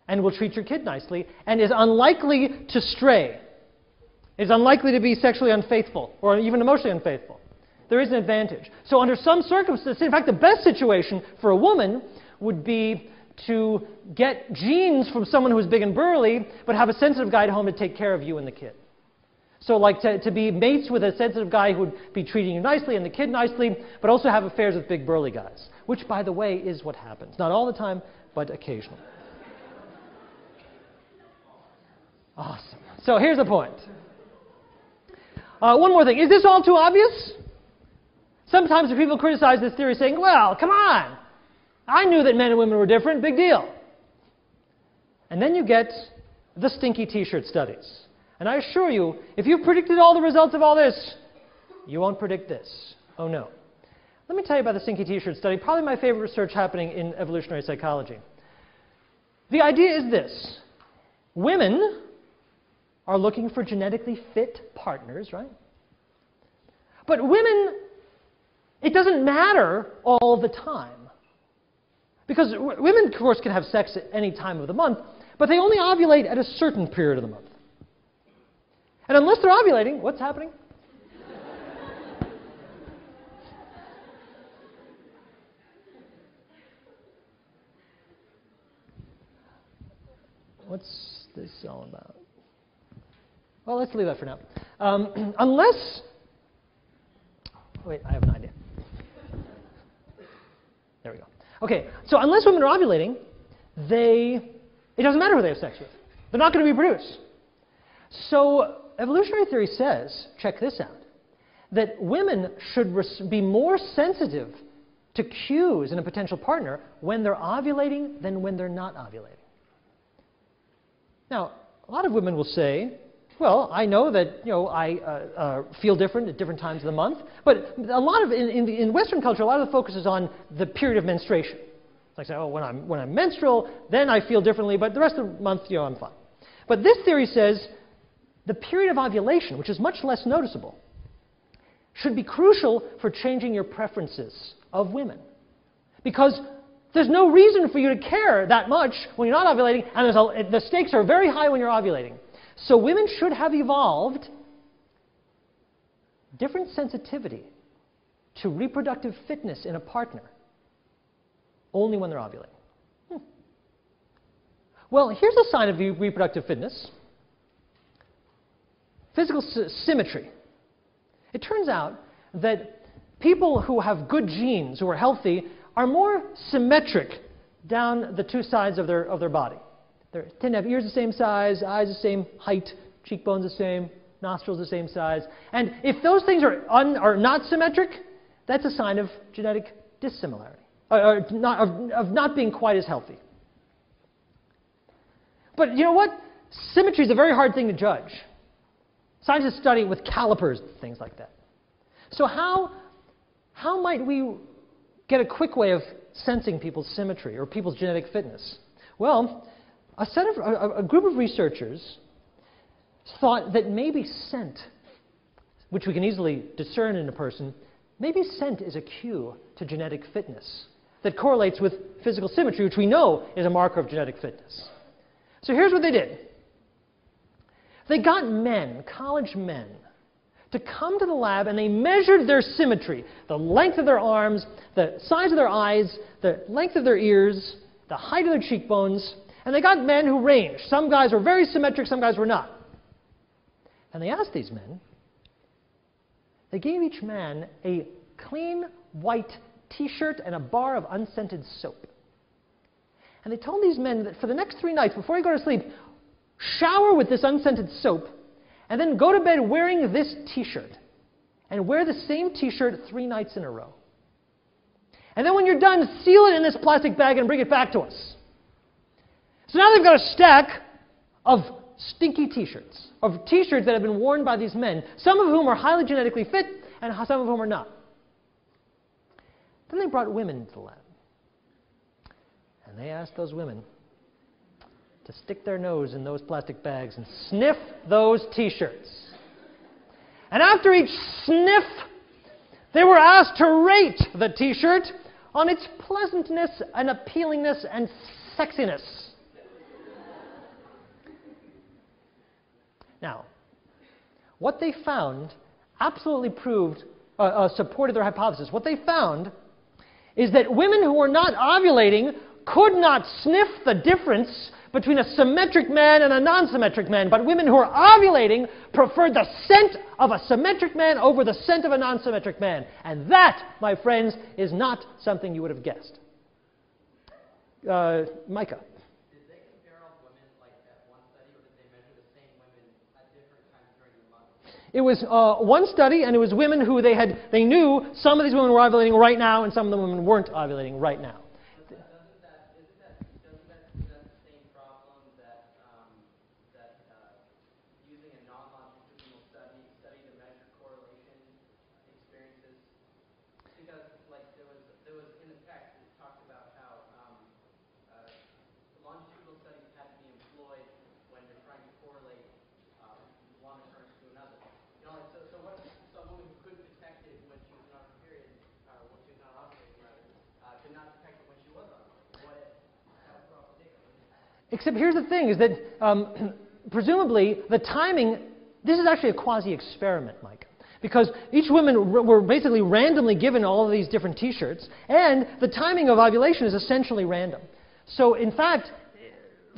and will treat your kid nicely, and is unlikely to stray, is unlikely to be sexually unfaithful, or even emotionally unfaithful. There is an advantage. So under some circumstances, in fact, the best situation for a woman would be to get genes from someone who's big and burly, but have a sensitive guy at home to take care of you and the kid. So like to be mates with a sensitive guy who would be treating you nicely and the kid nicely, but also have affairs with big burly guys, which, by the way, is what happens. Not all the time, but occasionally. Awesome. So here's the point. One more thing. Is this all too obvious? Sometimes people criticize this theory saying, well, come on. I knew that men and women were different. Big deal. And then you get the stinky t-shirt studies. And I assure you, if you've predicted all the results of all this, you won't predict this. Oh no. Let me tell you about the stinky t-shirt study, probably my favorite research happening in evolutionary psychology. The idea is this. Women are looking for genetically fit partners, right? But women, it doesn't matter all the time. Because women, of course, can have sex at any time of the month, but they only ovulate at a certain period of the month. And unless they're ovulating, what's happening? What's this all about? Well, let's leave that for now. Wait, I have an idea. There we go. Okay, so unless women are ovulating, it doesn't matter who they have sex with. They're not going to reproduce. So evolutionary theory says, check this out, that women should be more sensitive to cues in a potential partner when they're ovulating than when they're not ovulating. Now, a lot of women will say, well, I know that I feel different at different times of the month, but a lot of in Western culture, a lot of the focus is on the period of menstruation. It's like say, oh, when I'm menstrual, then I feel differently, but the rest of the month, I'm fine. But this theory says the period of ovulation, which is much less noticeable, should be crucial for changing your preferences of women, because there's no reason for you to care that much when you're not ovulating, and the stakes are very high when you're ovulating. So women should have evolved different sensitivity to reproductive fitness in a partner only when they're ovulating. Well, here's a sign of reproductive fitness. Physical symmetry. It turns out that people who have good genes, who are healthy, are more symmetric down the two sides of their body. They tend to have ears the same size, eyes the same height, cheekbones the same, nostrils the same size. And if those things are not symmetric, that's a sign of genetic dissimilarity, of not being quite as healthy. But you know what? Symmetry is a very hard thing to judge. Scientists study it with calipers and things like that. So how might we get a quick way of sensing people's symmetry or people's genetic fitness? Well, a group of researchers thought that maybe scent, which we can easily discern in a person, maybe scent is a cue to genetic fitness that correlates with physical symmetry, which we know is a marker of genetic fitness. So here's what they did. They got men, college men, to come to the lab, and they measured their symmetry, the length of their arms, the size of their eyes, the length of their ears, the height of their cheekbones, and they got men who ranged. Some guys were very symmetric, some guys were not. And they asked these men, they gave each man a clean white t-shirt and a bar of unscented soap. And they told these men that for the next 3 nights, before you go to sleep, shower with this unscented soap, and then go to bed wearing this t-shirt. And wear the same t-shirt 3 nights in a row. And then when you're done, seal it in this plastic bag and bring it back to us. So now they've got a stack of stinky t-shirts, of t-shirts that have been worn by these men, some of whom are highly genetically fit, and some of whom are not. Then they brought women into the lab. And they asked those women to stick their nose in those plastic bags and sniff those t-shirts. And after each sniff, they were asked to rate the t-shirt on its pleasantness and appealingness and sexiness. Now, what they found absolutely supported their hypothesis. What they found is that women who were not ovulating could not sniff the difference between a symmetric man and a non-symmetric man, but women who are ovulating preferred the scent of a symmetric man over the scent of a non-symmetric man. And that, my friends, is not something you would have guessed. Micah.
Did they compare all women like that one study, or did they measure the same women at different times during the month?
It was one study, and it was women who they knew some of these women were ovulating right now, and some of the women weren't ovulating right now.
Doesn't that the same problem that
Except here's the thing, is that presumably the timing, this is actually a quasi-experiment, Mike. Because each woman were basically randomly given all of these different T-shirts, and the timing of ovulation is essentially random. So in fact,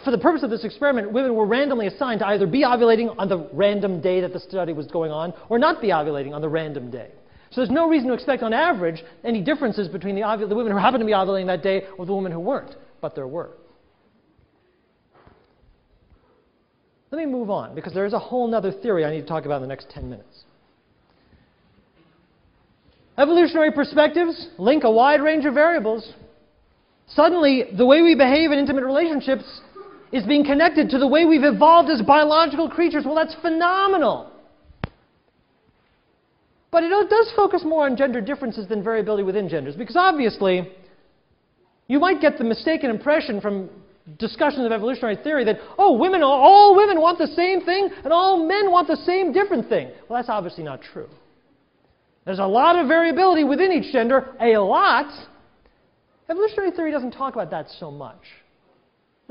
for the purpose of this experiment, women were randomly assigned to either be ovulating on the random day that the study was going on, or not be ovulating on the random day. So there's no reason to expect, on average, any differences between the women who happened to be ovulating that day or the women who weren't, but there were. Let me move on, because there is a whole other theory I need to talk about in the next 10 minutes. Evolutionary perspectives link a wide range of variables. Suddenly, the way we behave in intimate relationships is being connected to the way we've evolved as biological creatures. Well, that's phenomenal. But it does focus more on gender differences than variability within genders, because obviously, you might get the mistaken impression from discussions of evolutionary theory that, oh, all women want the same thing, and all men want the same different thing. Well, that's obviously not true. There's a lot of variability within each gender, a lot. Evolutionary theory doesn't talk about that so much.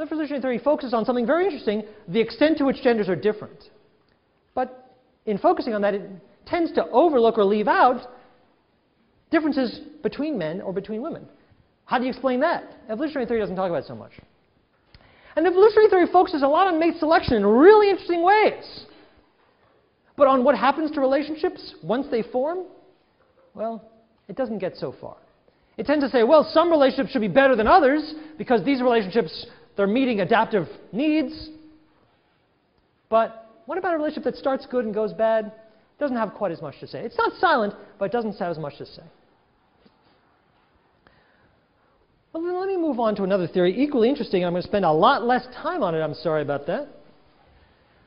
Evolutionary theory focuses on something very interesting, the extent to which genders are different. But in focusing on that, it tends to overlook or leave out differences between men or between women. How do you explain that? Evolutionary theory doesn't talk about it so much. And evolutionary theory focuses a lot on mate selection in really interesting ways. But on what happens to relationships once they form, well, it doesn't get so far. It tends to say, well, some relationships should be better than others because these relationships, they're meeting adaptive needs. But what about a relationship that starts good and goes bad? It doesn't have quite as much to say. It's not silent, but it doesn't have as much to say. Well, then let me move on to another theory, equally interesting. I'm going to spend a lot less time on it. I'm sorry about that.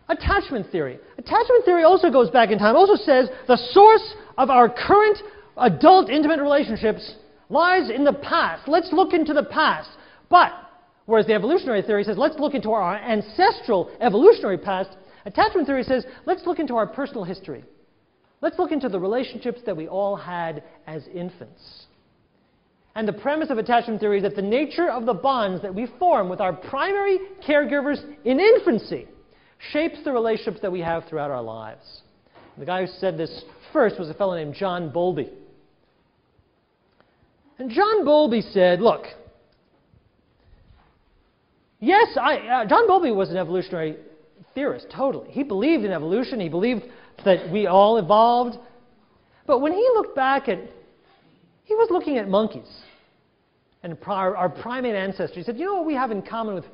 Attachment theory. Attachment theory also goes back in time, also says the source of our current adult intimate relationships lies in the past. Let's look into the past. But, whereas the evolutionary theory says, let's look into our ancestral evolutionary past, attachment theory says, let's look into our personal history. Let's look into the relationships that we all had as infants. And the premise of attachment theory is that the nature of the bonds that we form with our primary caregivers in infancy shapes the relationships that we have throughout our lives. And the guy who said this first was a fellow named John Bowlby. And John Bowlby said, look, yes, John Bowlby was an evolutionary theorist, totally. He believed in evolution. He believed that we all evolved. But when he looked back at, he was looking at monkeys and our primate ancestors. He said, you know what we have in common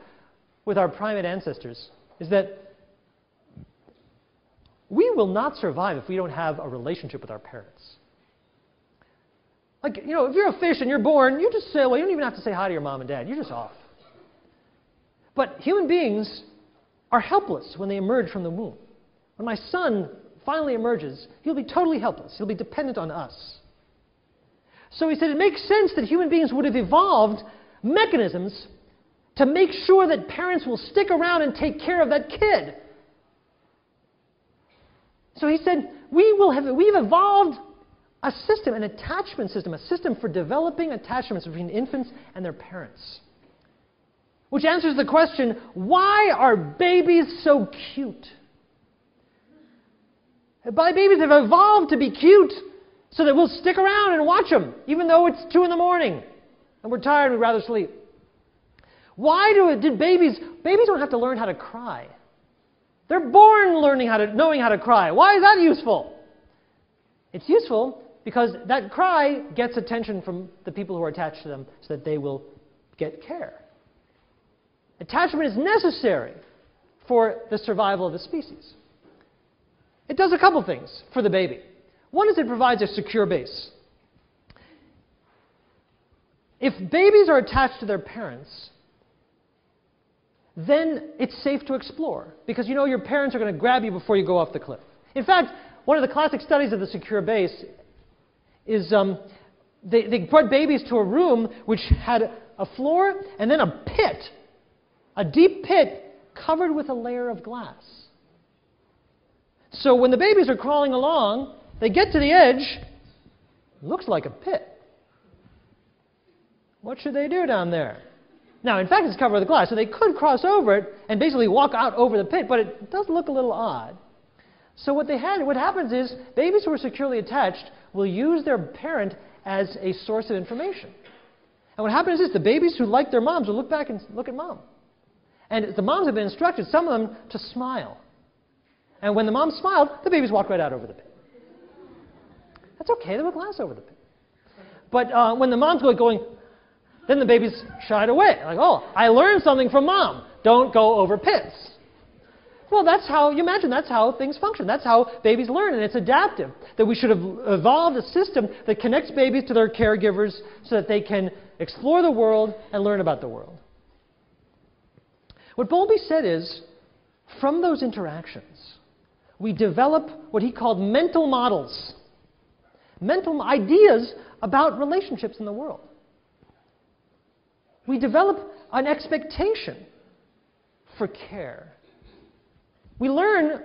with our primate ancestors is that we will not survive if we don't have a relationship with our parents. Like, you know, if you're a fish and you're born, you just say, well, you don't even have to say hi to your mom and dad. You're just off. But human beings are helpless when they emerge from the womb. When my son finally emerges, he'll be totally helpless. He'll be dependent on us. So he said it makes sense that human beings would have evolved mechanisms to make sure that parents will stick around and take care of that kid. So he said, we've evolved a system, an attachment system, a system for developing attachments between infants and their parents. Which answers the question, why are babies so cute? Babies have evolved to be cute so that we'll stick around and watch them, even though it's 2 in the morning and we're tired and we'd rather sleep. Why did babies don't have to learn how to cry. They're born knowing how to cry. Why is that useful? It's useful because that cry gets attention from the people who are attached to them so that they will get care. Attachment is necessary for the survival of the species. It does a couple things for the baby. One is it provides a secure base. If babies are attached to their parents, then it's safe to explore because you know your parents are going to grab you before you go off the cliff. In fact, one of the classic studies of the secure base is they brought babies to a room which had a floor and then a pit, a deep pit covered with a layer of glass. So when the babies are crawling along, they get to the edge, it looks like a pit. What should they do down there? Now, in fact, it's covered with glass, so they could cross over it and basically walk out over the pit, but it does look a little odd. So what happens is babies who are securely attached will use their parent as a source of information. And what happens is the babies who like their moms will look back and look at mom. And the moms have been instructed, some of them, to smile. And when the mom smiled, the babies walked right out over the pit. That's okay, there was glass over the pit. But when the mom's going, then the babies shied away. Like, oh, I learned something from mom. Don't go over pits. Well, that's how, you imagine, that's how things function. That's how babies learn, and it's adaptive. That we should have evolved a system that connects babies to their caregivers so that they can explore the world and learn about the world. What Bowlby said is, from those interactions, we develop what he called mental models. Mental ideas about relationships in the world. We develop an expectation for care. We learn,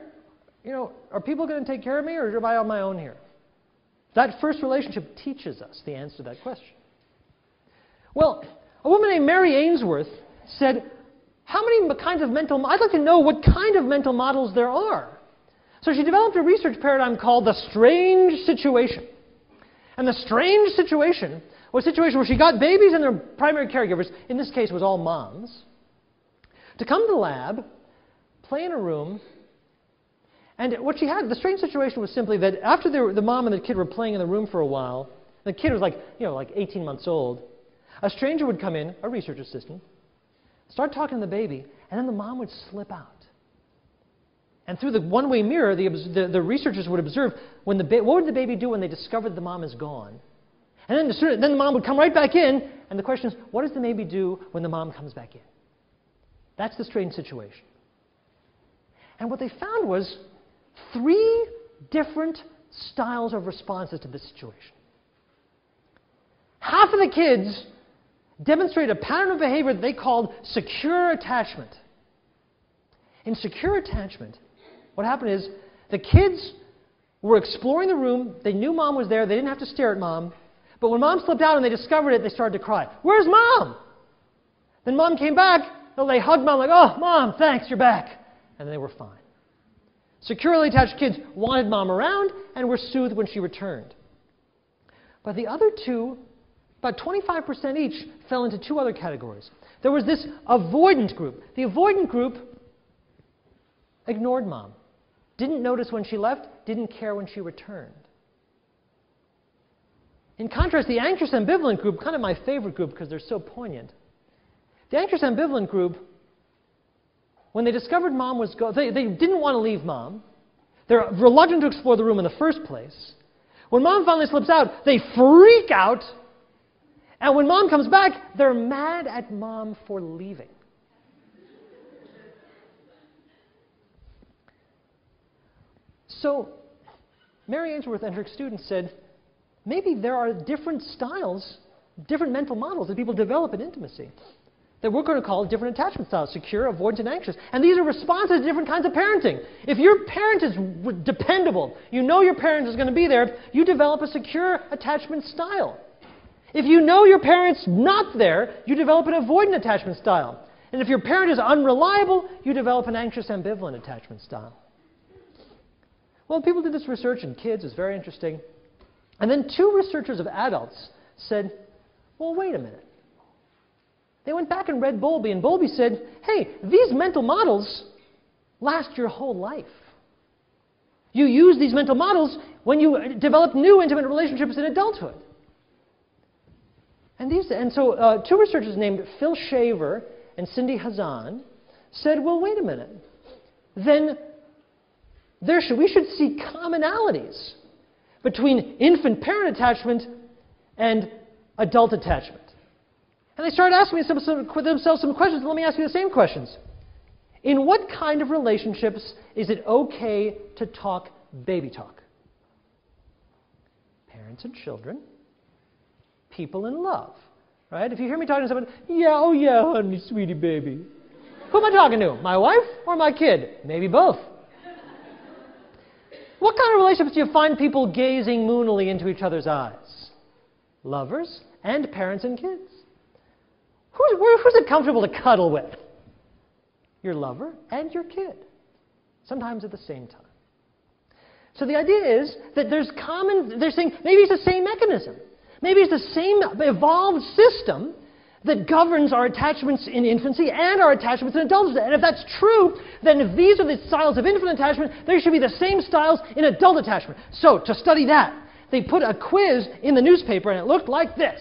are people going to take care of me, or am I on my own here? That first relationship teaches us the answer to that question. Well, a woman named Mary Ainsworth said, how many kinds of I'd like to know what kind of mental models there are. So she developed a research paradigm called the strange situation. And the strange situation was a situation where she got babies and their primary caregivers, in this case was all moms, to come to the lab, play in a room, and what she had, the strange situation was simply that after the mom and the kid were playing in the room for a while, the kid was like 18 months old, a stranger would come in, a research assistant, start talking to the baby, and then the mom would slip out. And through the one-way mirror, the researchers would observe what would the baby do when they discovered the mom is gone. And then the mom would come right back in, and the question is, what does the baby do when the mom comes back in? That's the strange situation. And what they found was 3 different styles of responses to this situation. Half of the kids demonstrated a pattern of behavior that they called secure attachment. In secure attachment, what happened is the kids were exploring the room. They knew mom was there. They didn't have to stare at mom. But when mom slipped out and they discovered it, they started to cry. Where's mom? Then mom came back. They hugged mom like, oh, mom, thanks, you're back. And they were fine. Securely attached kids wanted mom around and were soothed when she returned. But the other 2, about 25% each, fell into 2 other categories. There was this avoidant group. The avoidant group ignored mom. Didn't notice when she left, didn't care when she returned. In contrast, the anxious ambivalent group, kind of my favorite group because they're so poignant. The anxious ambivalent group, when they discovered mom was gone, they didn't want to leave mom. They're reluctant to explore the room in the first place. When mom finally slips out, they freak out. And when mom comes back, they're mad at mom for leaving. So Mary Ainsworth and her students said, maybe there are different styles, different mental models that people develop in intimacy that we're going to call different attachment styles, secure, avoidant, and anxious. And these are responses to different kinds of parenting. If your parent is dependable, you know your parent is going to be there, you develop a secure attachment style. If you know your parent's not there, you develop an avoidant attachment style. And if your parent is unreliable, you develop an anxious ambivalent attachment style. Well, people did this research in kids. It's very interesting. And then 2 researchers of adults said, well, wait a minute. They went back and read Bowlby, and Bowlby said, hey, these mental models last your whole life. You use these mental models when you develop new intimate relationships in adulthood. And so 2 researchers named Phil Shaver and Cindy Hazan said, well, wait a minute. Then we should see commonalities between infant-parent attachment and adult attachment. And they started asking themselves some questions. Let me ask you the same questions. In what kind of relationships is it okay to talk baby talk? Parents and children, people in love, right? If you hear me talking to someone, yeah, oh yeah, honey, sweetie baby. Who am I talking to? My wife or my kid? Maybe both. What kind of relationships do you find people gazing moonily into each other's eyes? Lovers and parents and kids. Who's it comfortable to cuddle with? Your lover and your kid, sometimes at the same time. So the idea is that they're saying maybe it's the same mechanism. Maybe it's the same evolved system that governs our attachments in infancy and our attachments in adulthood. And if that's true, then if these are the styles of infant attachment, there should be the same styles in adult attachment. So to study that, they put a quiz in the newspaper, and it looked like this.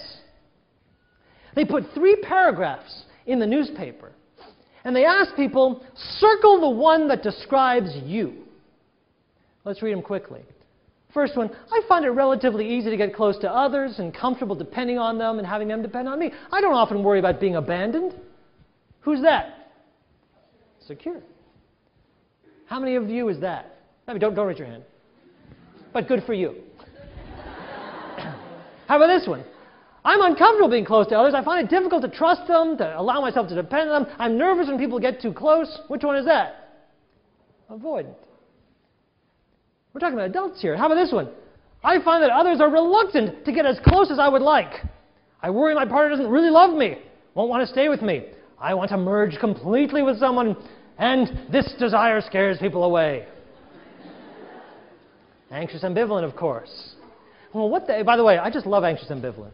They put 3 paragraphs in the newspaper, and they asked people, circle the one that describes you. Let's read them quickly. First one, I find it relatively easy to get close to others and comfortable depending on them and having them depend on me. I don't often worry about being abandoned. Who's that? Secure. How many of you is that? I mean, don't raise your hand. But good for you. How about this one? I'm uncomfortable being close to others. I find it difficult to trust them, to allow myself to depend on them. I'm nervous when people get too close. Which one is that? Avoidant. We're talking about adults here. How about this one? I find that others are reluctant to get as close as I would like. I worry my partner doesn't really love me, won't want to stay with me. I want to merge completely with someone, and this desire scares people away. Anxious ambivalent, of course. Well, by the way, I just love anxious ambivalent.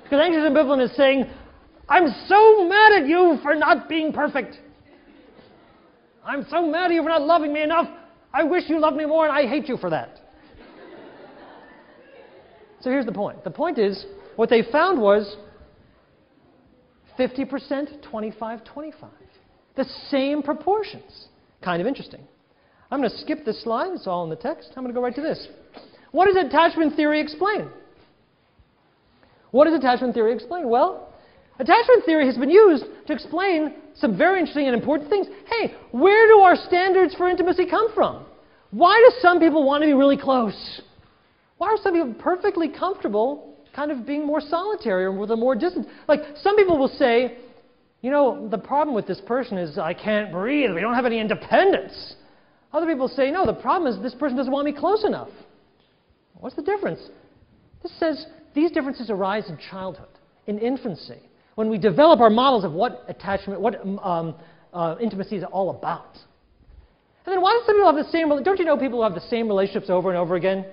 Because anxious ambivalent is saying, I'm so mad at you for not being perfect. I'm so mad at you for not loving me enough. I wish you loved me more, and I hate you for that. So here's the point. The point is, what they found was 50%, 25, 25. The same proportions. Kind of interesting. I'm going to skip this slide. It's all in the text. I'm going to go right to this. What does attachment theory explain? What does attachment theory explain? Well, attachment theory has been used to explain some very interesting and important things. Hey, where do our standards for intimacy come from? Why do some people want to be really close? Why are some people perfectly comfortable kind of being more solitary or with a more distant? Like, some people will say, you know, the problem with this person is I can't breathe. We don't have any independence. Other people say, no, the problem is this person doesn't want me close enough. What's the difference? This says these differences arise in childhood, in infancy, when we develop our models of what attachment, what intimacy is all about. And then why do some people have the same, don't you know people who have the same relationships over and over again?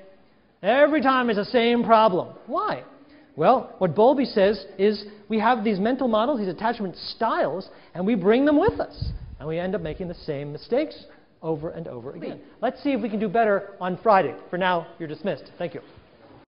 Every time it's the same problem. Why? Well, what Bowlby says is we have these mental models, these attachment styles, and we bring them with us. And we end up making the same mistakes over and over again. Let's see if we can do better on Friday. For now, you're dismissed. Thank you.